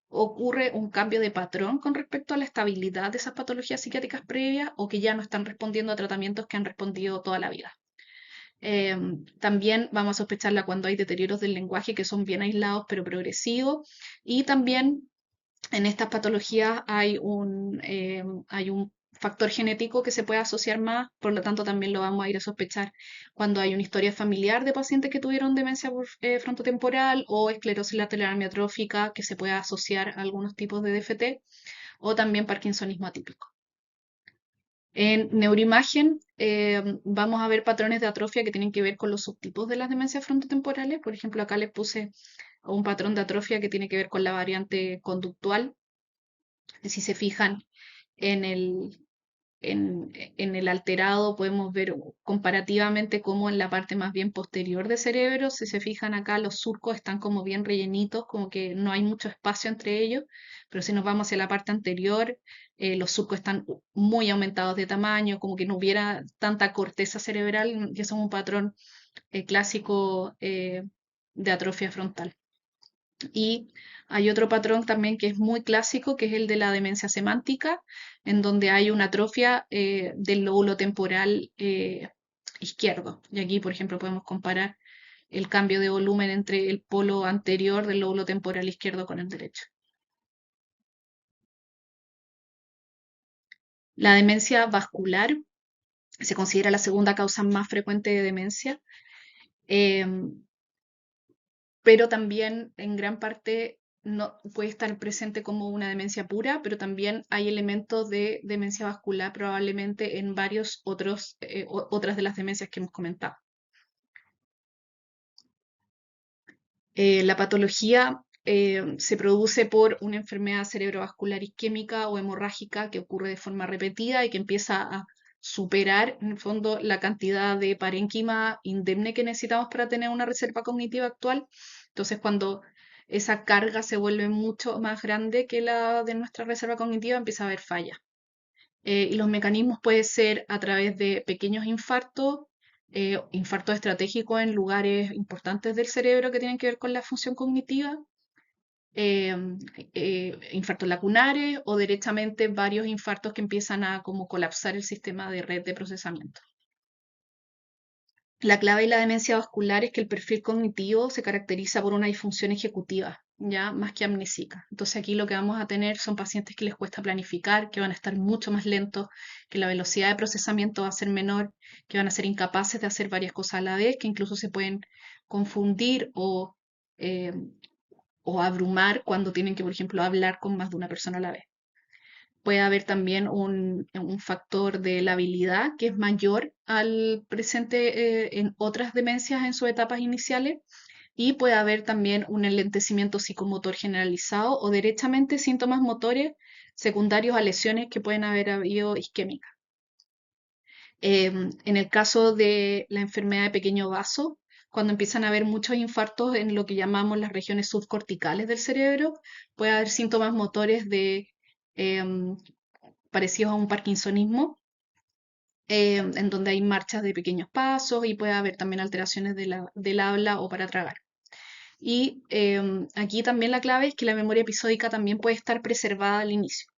ocurre un cambio de patrón con respecto a la estabilidad de esas patologías psiquiátricas previas o que ya no están respondiendo a tratamientos que han respondido toda la vida. También vamos a sospecharla cuando hay deterioros del lenguaje que son bien aislados pero progresivos. Y también en estas patologías hay un factor genético que se puede asociar más, por lo tanto también lo vamos a ir a sospechar cuando hay una historia familiar de pacientes que tuvieron demencia frontotemporal o esclerosis lateral amiotrófica que se puede asociar a algunos tipos de DFT o también parkinsonismo atípico. En neuroimagen vamos a ver patrones de atrofia que tienen que ver con los subtipos de las demencias frontotemporales. Por ejemplo, acá les puse un patrón de atrofia que tiene que ver con la variante conductual. Si se fijan en en el alterado, podemos ver comparativamente cómo en la parte más bien posterior del cerebro, si se fijan acá, los surcos están como bien rellenitos, como que no hay mucho espacio entre ellos, pero si nos vamos hacia la parte anterior, los surcos están muy aumentados de tamaño, como que no hubiera tanta corteza cerebral, y eso es un patrón clásico de atrofia frontal. Y hay otro patrón también que es muy clásico, que es el de la demencia semántica, en donde hay una atrofia del lóbulo temporal izquierdo. Y aquí, por ejemplo, podemos comparar el cambio de volumen entre el polo anterior del lóbulo temporal izquierdo con el derecho. La demencia vascular se considera la segunda causa más frecuente de demencia, eh, pero también en gran parte no puede estar presente como una demencia pura, pero también hay elementos de demencia vascular probablemente en varios otras de las demencias que hemos comentado. La patología se produce por una enfermedad cerebrovascular isquémica o hemorrágica que ocurre de forma repetida y que empieza a superar, en el fondo, la cantidad de parénquima indemne que necesitamos para tener una reserva cognitiva actual. Entonces, cuando esa carga se vuelve mucho más grande que la de nuestra reserva cognitiva, empieza a haber fallas. Y los mecanismos pueden ser a través de pequeños infartos, infartos estratégicos en lugares importantes del cerebro que tienen que ver con la función cognitiva, eh, infartos lacunares o derechamente varios infartos que empiezan a como colapsar el sistema de red de procesamiento. La clave de la demencia vascular es que el perfil cognitivo se caracteriza por una disfunción ejecutiva, ya más que amnésica. Entonces aquí lo que vamos a tener son pacientes que les cuesta planificar, que van a estar mucho más lentos, que la velocidad de procesamiento va a ser menor, que van a ser incapaces de hacer varias cosas a la vez, que incluso se pueden confundir eh, o abrumar cuando tienen que, por ejemplo, hablar con más de una persona a la vez. Puede haber también un factor de la habilidad que es mayor al presente en otras demencias en sus etapas iniciales y puede haber también un enlentecimiento psicomotor generalizado o derechamente síntomas motores secundarios a lesiones que pueden haber habido isquémicas. En el caso de la enfermedad de pequeño vaso, cuando empiezan a haber muchos infartos en lo que llamamos las regiones subcorticales del cerebro, puede haber síntomas motores de em, parecidos a un parkinsonismo, en donde hay marchas de pequeños pasos y puede haber también alteraciones del habla o para tragar. Y aquí también la clave es que la memoria episódica también puede estar preservada al inicio.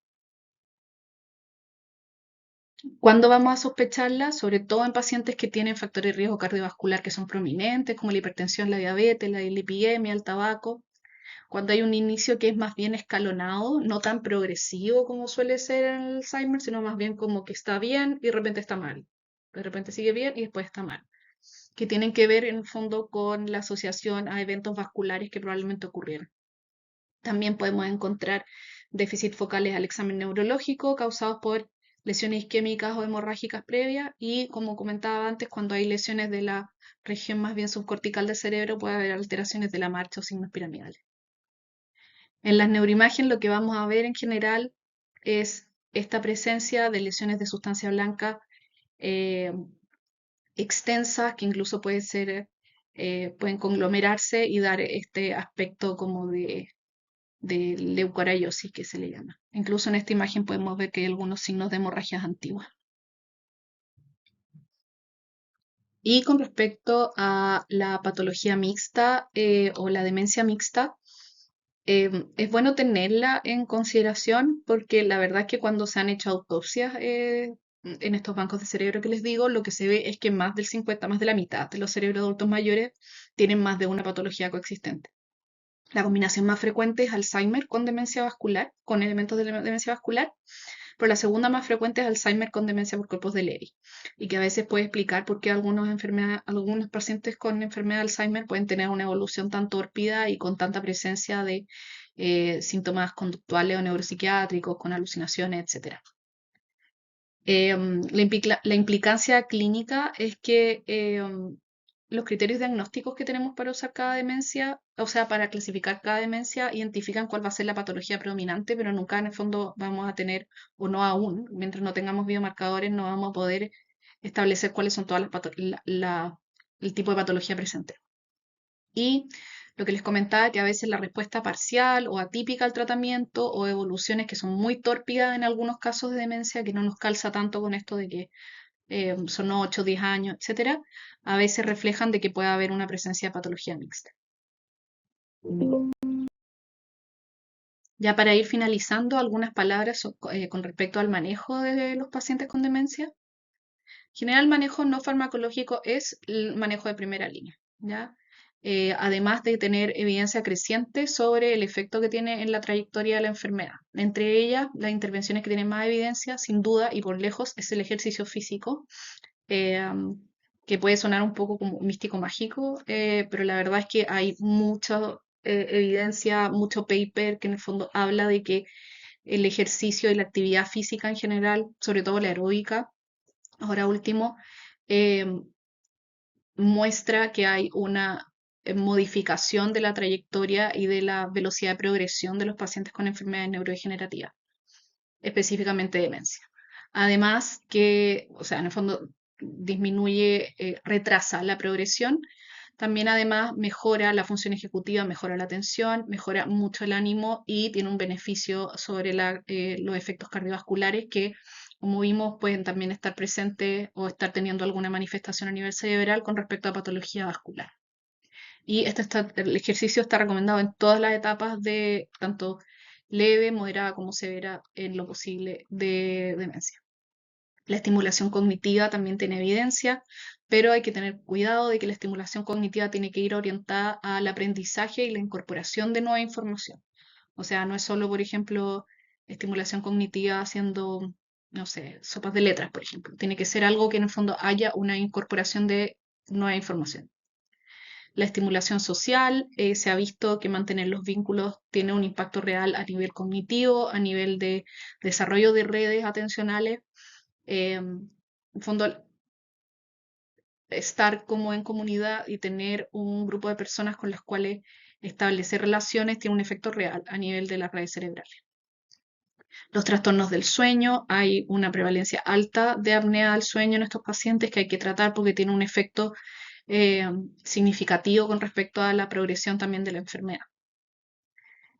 ¿Cuándo vamos a sospecharla? Sobre todo en pacientes que tienen factores de riesgo cardiovascular que son prominentes, como la hipertensión, la diabetes, la lipidemia, el tabaco. Cuando hay un inicio que es más bien escalonado, no tan progresivo como suele ser en el Alzheimer, sino más bien como que está bien y de repente está mal. De repente sigue bien y después está mal. Que tienen que ver en el fondo con la asociación a eventos vasculares que probablemente ocurrieron. También podemos encontrar déficit focales al examen neurológico causados por lesiones isquémicas o hemorrágicas previas y, como comentaba antes, cuando hay lesiones de la región más bien subcortical del cerebro puede haber alteraciones de la marcha o signos piramidales. En las neuroimágenes lo que vamos a ver en general es esta presencia de lesiones de sustancia blanca eh, extensas que incluso pueden conglomerarse y dar este aspecto como de leucorariosis que se le llama. Incluso en esta imagen podemos ver que hay algunos signos de hemorragias antiguas. Y con respecto a la patología mixta o la demencia mixta, es bueno tenerla en consideración porque la verdad es que cuando se han hecho autopsias en estos bancos de cerebro que les digo, lo que se ve es que más del 50, más de la mitad de los cerebros adultos mayores tienen más de una patología coexistente. La combinación más frecuente es Alzheimer con demencia vascular, con elementos de demencia vascular, pero la segunda más frecuente es Alzheimer con demencia por cuerpos de Levy, y que a veces puede explicar por qué algunos pacientes con enfermedad de Alzheimer pueden tener una evolución tan tórpida y con tanta presencia de síntomas conductuales o neuropsiquiátricos, con alucinaciones, etc. La implicancia clínica es que los criterios diagnósticos que tenemos para usar cada demencia, o sea, para clasificar cada demencia, identifican cuál va a ser la patología predominante, pero nunca en el fondo vamos a tener, o no aún, mientras no tengamos biomarcadores, no vamos a poder establecer cuáles son todas el tipo de patología presente. Y lo que les comentaba, que a veces la respuesta parcial o atípica al tratamiento o evoluciones que son muy tórpidas en algunos casos de demencia, que no nos calza tanto con esto de que son 8, 10 años, etcétera, a veces reflejan de que puede haber una presencia de patología mixta. Ya para ir finalizando, algunas palabras con respecto al manejo de los pacientes con demencia. En general, el manejo no farmacológico es el manejo de primera línea, ¿ya? Además de tener evidencia creciente sobre el efecto que tiene en la trayectoria de la enfermedad. Entre ellas, las intervenciones que tienen más evidencia, sin duda y por lejos, es el ejercicio físico, eh, que puede sonar un poco como místico mágico, pero la verdad es que hay muchos evidencia, mucho paper que en el fondo habla de que el ejercicio y la actividad física en general, sobre todo la aeróbica, ahora último, eh, muestra que hay una modificación de la trayectoria y de la velocidad de progresión de los pacientes con enfermedades neurodegenerativas, específicamente demencia. Además que, o sea, en el fondo disminuye, retrasa la progresión. También además mejora la función ejecutiva, mejora la atención, mejora mucho el ánimo y tiene un beneficio sobre los efectos cardiovasculares que, como vimos, pueden también estar presentes o estar teniendo alguna manifestación a nivel cerebral con respecto a patología vascular. Y el ejercicio está recomendado en todas las etapas de tanto leve, moderada como severa en lo posible de demencia. La estimulación cognitiva también tiene evidencia, pero hay que tener cuidado de que la estimulación cognitiva tiene que ir orientada al aprendizaje y la incorporación de nueva información. O sea, no es solo, por ejemplo, estimulación cognitiva haciendo, no sé, sopas de letras, por ejemplo. Tiene que ser algo que en el fondo haya una incorporación de nueva información. La estimulación social, se ha visto que mantener los vínculos tiene un impacto real a nivel cognitivo, a nivel de desarrollo de redes atencionales. En fondo, estar como en comunidad y tener un grupo de personas con las cuales establecer relaciones tiene un efecto real a nivel de las redes cerebrales. Los trastornos del sueño, hay una prevalencia alta de apnea del sueño en estos pacientes que hay que tratar porque tiene un efecto significativo con respecto a la progresión también de la enfermedad.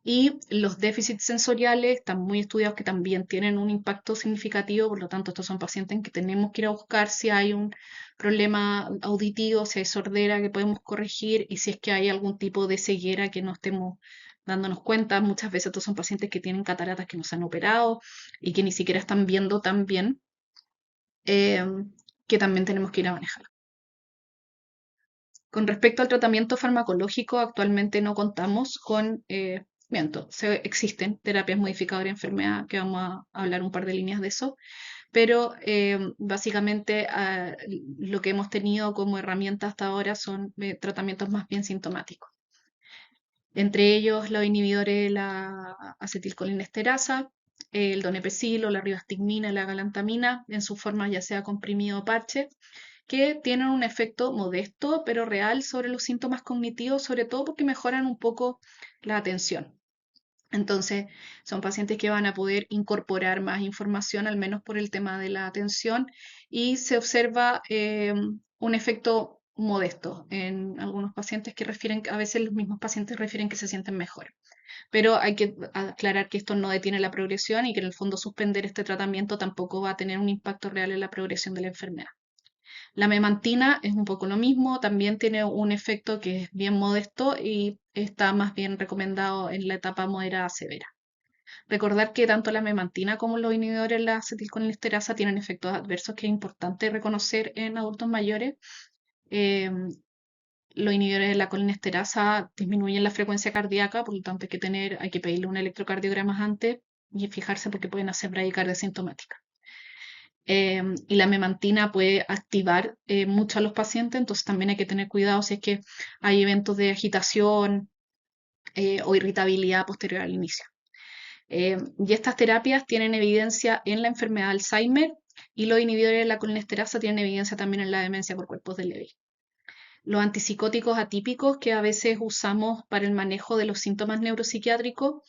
Y los déficits sensoriales están muy estudiados que también tienen un impacto significativo, por lo tanto, estos son pacientes en que tenemos que ir a buscar si hay un problema auditivo, si hay sordera que podemos corregir y si es que hay algún tipo de ceguera que no estemos dándonos cuenta. Muchas veces estos son pacientes que tienen cataratas que no se han operado y que ni siquiera están viendo tan bien, eh, que también tenemos que ir a manejar. Con respecto al tratamiento farmacológico, actualmente no contamos con, existen terapias modificadoras de enfermedad, que vamos a hablar un par de líneas de eso, pero básicamente lo que hemos tenido como herramienta hasta ahora son tratamientos más bien sintomáticos. Entre ellos los inhibidores de la acetilcolinesterasa, el donepezil, la ribastigmina, la galantamina, en su forma ya sea comprimido o parche, que tienen un efecto modesto pero real sobre los síntomas cognitivos, sobre todo porque mejoran un poco la atención. Entonces, son pacientes que van a poder incorporar más información, al menos por el tema de la atención, y se observa un efecto modesto en algunos pacientes que refieren, a veces los mismos pacientes refieren que se sienten mejor. Pero hay que aclarar que esto no detiene la progresión y que en el fondo suspender este tratamiento tampoco va a tener un impacto real en la progresión de la enfermedad. La memantina es un poco lo mismo, también tiene un efecto que es bien modesto y está más bien recomendado en la etapa moderada severa. Recordar que tanto la memantina como los inhibidores de la acetilcolinesterasa tienen efectos adversos que es importante reconocer en adultos mayores. Eh, los inhibidores de la colinesterasa disminuyen la frecuencia cardíaca, por lo tanto hay que pedirle un electrocardiograma antes y fijarse porque pueden hacer bradicardia sintomática. Y la memantina puede activar mucho a los pacientes, entonces también hay que tener cuidado si es que hay eventos de agitación o irritabilidad posterior al inicio. Y estas terapias tienen evidencia en la enfermedad de Alzheimer y los inhibidores de la colinesterasa tienen evidencia también en la demencia por cuerpos de Lewy. Los antipsicóticos atípicos que a veces usamos para el manejo de los síntomas neuropsiquiátricos,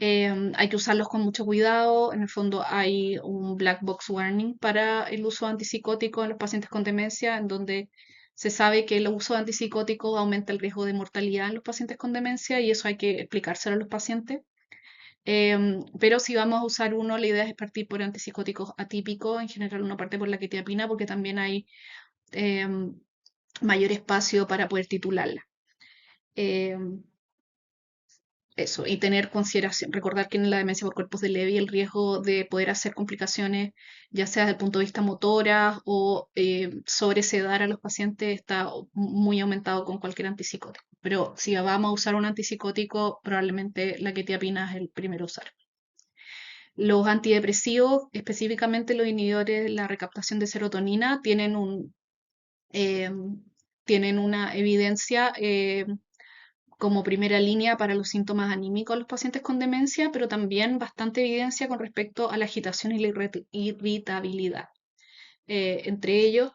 hay que usarlos con mucho cuidado. En el fondo hay un black box warning para el uso de antipsicóticos en los pacientes con demencia, en donde se sabe que el uso de antipsicóticos aumenta el riesgo de mortalidad en los pacientes con demencia y eso hay que explicárselo a los pacientes. Pero si vamos a usar uno, la idea es partir por antipsicóticos atípicos. En general uno parte por la quetiapina porque también hay mayor espacio para poder titularla. Eso, y tener consideración, recordar que en la demencia por cuerpos de Lewy el riesgo de poder hacer complicaciones, ya sea desde el punto de vista motora o sobresedar a los pacientes, está muy aumentado con cualquier antipsicótico. Pero si vamos a usar un antipsicótico, probablemente la quetiapina es el primero a usar. Los antidepresivos, específicamente los inhibidores de la recaptación de serotonina, tienen una evidencia como primera línea para los síntomas anímicos de los pacientes con demencia, pero también bastante evidencia con respecto a la agitación y la irritabilidad. Entre ellos,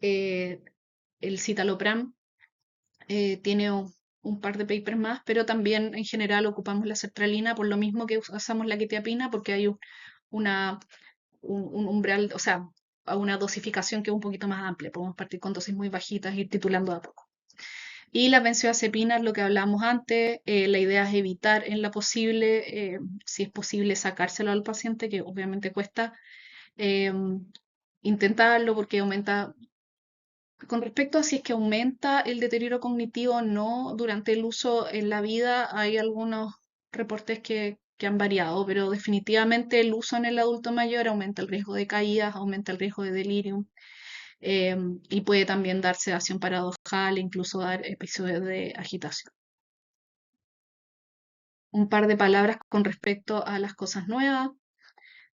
eh, el citalopram tiene un par de papers más, pero también en general ocupamos la sertralina por lo mismo que usamos la quetiapina, porque hay una, un umbral, o sea, a una dosificación que es un poquito más amplia. Podemos partir con dosis muy bajitas y ir titulando a poco. Y las benzodiazepinas, lo que hablábamos antes, la idea es evitar en la posible, si es posible, sacárselo al paciente, que obviamente cuesta, eh, intentarlo porque aumenta. Con respecto a si es que aumenta el deterioro cognitivo o no durante el uso en la vida, hay algunos reportes que han variado, pero definitivamente el uso en el adulto mayor aumenta el riesgo de caídas, aumenta el riesgo de delirium, eh, y puede también dar sedación paradojal e incluso dar episodios de agitación. Un par de palabras con respecto a las cosas nuevas.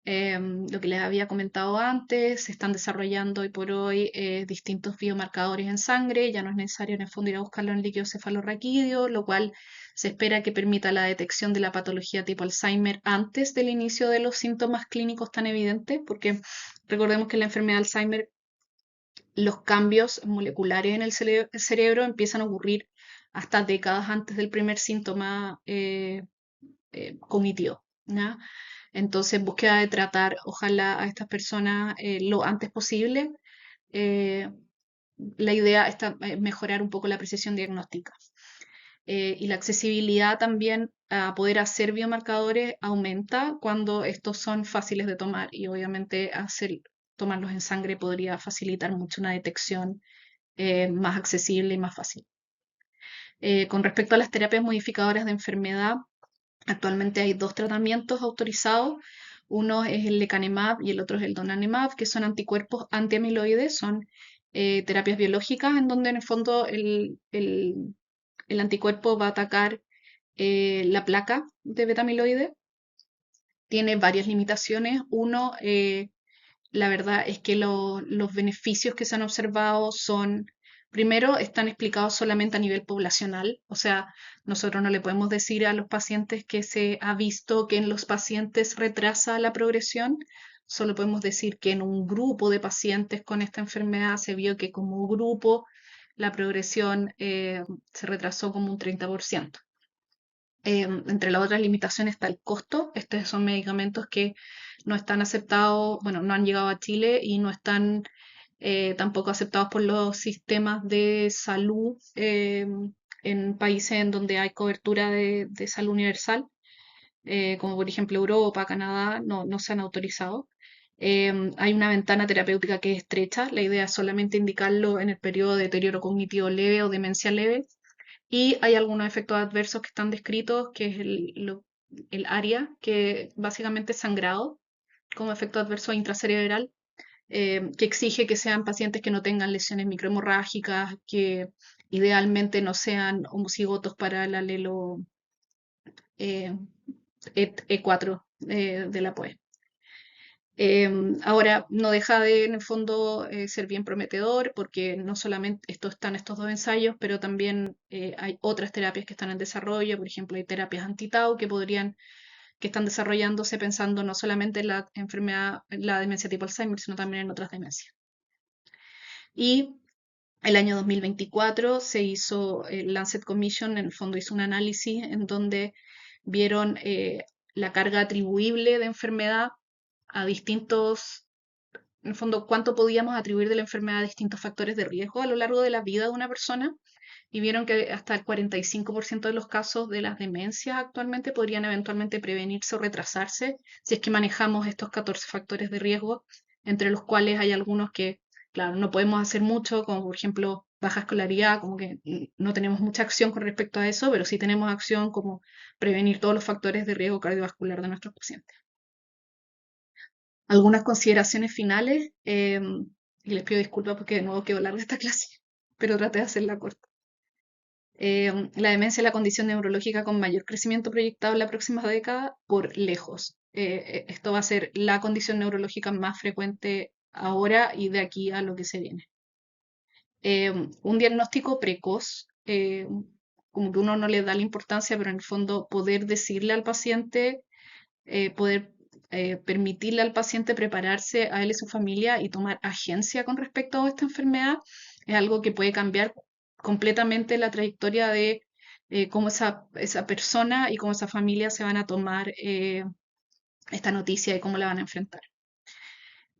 Lo que les había comentado antes, se están desarrollando hoy por hoy distintos biomarcadores en sangre, ya no es necesario en el fondo ir a buscarlo en líquido cefalorraquídeo, lo cual se espera que permita la detección de la patología tipo Alzheimer antes del inicio de los síntomas clínicos tan evidentes, porque recordemos que en la enfermedad de Alzheimer los cambios moleculares en el cerebro empiezan a ocurrir hasta décadas antes del primer síntoma cognitivo, ¿ya? Entonces, búsqueda de tratar, ojalá a estas personas lo antes posible. Eh, la idea está mejorar un poco la precisión diagnóstica. Y la accesibilidad también a poder hacer biomarcadores aumenta cuando estos son fáciles de tomar y obviamente tomarlos en sangre podría facilitar mucho una detección más accesible y más fácil. Con respecto a las terapias modificadoras de enfermedad, actualmente hay dos tratamientos autorizados. Uno es el lecanemab y el otro es el donanemab, que son anticuerpos antiamiloides, son terapias biológicas en donde en el fondo el anticuerpo va a atacar la placa de beta amiloide. Tiene varias limitaciones. Uno, la verdad es que los beneficios que se han observado son, primero, están explicados solamente a nivel poblacional, o sea, nosotros no le podemos decir a los pacientes que se ha visto que en los pacientes retrasa la progresión, solo podemos decir que en un grupo de pacientes con esta enfermedad se vio que como grupo la progresión se retrasó como un 30%. Entre las otras limitaciones está el costo. Estos son medicamentos que no están aceptados, bueno, no han llegado a Chile y no están tampoco aceptados por los sistemas de salud en países en donde hay cobertura de salud universal, como por ejemplo Europa, Canadá, no se han autorizado. Hay una ventana terapéutica que es estrecha, la idea es solamente indicarlo en el periodo de deterioro cognitivo leve o demencia leve, y hay algunos efectos adversos que están descritos, que es el ARIA, que básicamente es sangrado como efecto adverso intracerebral, que exige que sean pacientes que no tengan lesiones microhemorrágicas, que idealmente no sean homocigotos para el alelo eh, E4 de la POE. Ahora, no deja de, en el fondo, ser bien prometedor, porque no solamente están estos dos ensayos, pero también hay otras terapias que están en desarrollo, por ejemplo, hay terapias anti-tau que están desarrollándose pensando no solamente en la enfermedad, en la demencia tipo Alzheimer, sino también en otras demencias. Y el año 2024 se hizo el Lancet Commission, en el fondo hizo un análisis en donde vieron la carga atribuible de enfermedad a distintos, en el fondo, cuánto podíamos atribuir de la enfermedad a distintos factores de riesgo a lo largo de la vida de una persona, y vieron que hasta el 45% de los casos de las demencias actualmente podrían eventualmente prevenirse o retrasarse si es que manejamos estos 14 factores de riesgo, entre los cuales hay algunos que, claro, no podemos hacer mucho, como por ejemplo baja escolaridad, como que no tenemos mucha acción con respecto a eso, pero sí tenemos acción como prevenir todos los factores de riesgo cardiovascular de nuestros pacientes. Algunas consideraciones finales, y les pido disculpas porque de nuevo quedó larga esta clase, pero traté de hacerla corta. La demencia es la condición neurológica con mayor crecimiento proyectado en la próxima década por lejos. Esto va a ser la condición neurológica más frecuente ahora y de aquí a lo que se viene. Un diagnóstico precoz como que uno no le da la importancia, pero en el fondo poder decirle al paciente, poder permitirle al paciente prepararse a él y su familia y tomar agencia con respecto a esta enfermedad, es algo que puede cambiar completamente la trayectoria de cómo esa persona y cómo esa familia se van a tomar esta noticia y cómo la van a enfrentar.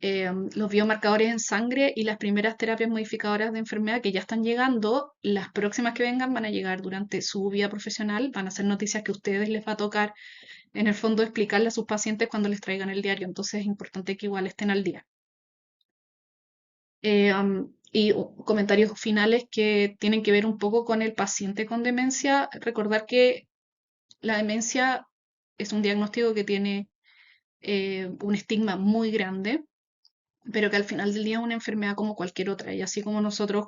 Los biomarcadores en sangre y las primeras terapias modificadoras de enfermedad que ya están llegando, las próximas que vengan van a llegar durante su vida profesional, van a ser noticias que a ustedes les va a tocar en el fondo explicarle a sus pacientes cuando les traigan el diario, entonces es importante que igual estén al día. Y comentarios finales que tienen que ver un poco con el paciente con demencia, recordar que la demencia es un diagnóstico que tiene un estigma muy grande, pero que al final del día es una enfermedad como cualquier otra, y así como nosotros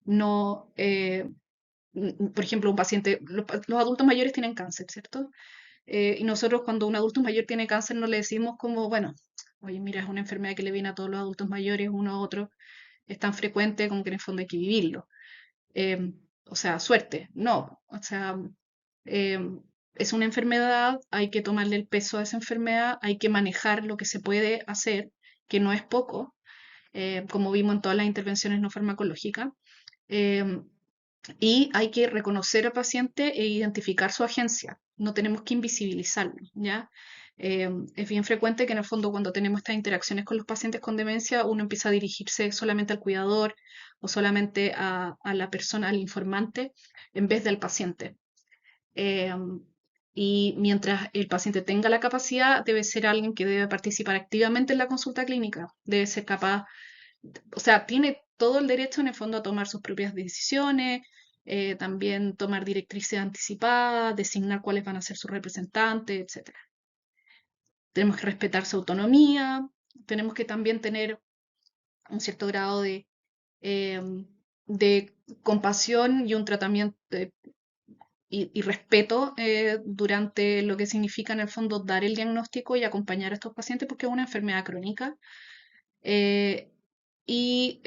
no, por ejemplo, un paciente, los adultos mayores tienen cáncer, ¿cierto? Y nosotros cuando un adulto mayor tiene cáncer no le decimos como, bueno, oye, mira, es una enfermedad que le viene a todos los adultos mayores, uno a otro, es tan frecuente como que en el fondo hay que vivirlo. Eh, o sea, suerte, no, o sea, eh, es una enfermedad, hay que tomarle el peso a esa enfermedad, hay que manejar lo que se puede hacer, que no es poco, como vimos en todas las intervenciones no farmacológicas. Eh, y hay que reconocer al paciente e identificar su agencia. No tenemos que invisibilizarlo, ¿ya? Es bien frecuente que en el fondo cuando tenemos estas interacciones con los pacientes con demencia, uno empieza a dirigirse solamente al cuidador o solamente a la persona, al informante, en vez del paciente. Eh, y mientras el paciente tenga la capacidad, debe ser alguien que debe participar activamente en la consulta clínica, debe ser capaz, o sea, tiene todo el derecho en el fondo a tomar sus propias decisiones, también tomar directrices anticipadas, designar cuáles van a ser sus representantes, etcétera. Tenemos que respetar su autonomía, tenemos que también tener un cierto grado eh, de compasión y un tratamiento y respeto durante lo que significa en el fondo dar el diagnóstico y acompañar a estos pacientes porque es una enfermedad crónica. Eh, y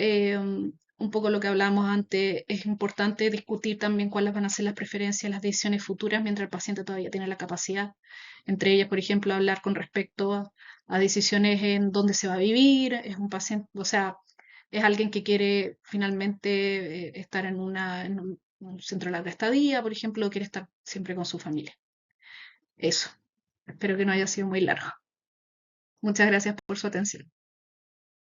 un poco lo que hablábamos antes, es importante discutir también cuáles van a ser las preferencias, las decisiones futuras mientras el paciente todavía tiene la capacidad. Entre ellas, por ejemplo, hablar con respecto a decisiones en dónde se va a vivir, es un paciente, o sea, es alguien que quiere finalmente estar en un centro de larga estadía, por ejemplo, o quiere estar siempre con su familia. Eso. Espero que no haya sido muy largo. Muchas gracias por su atención.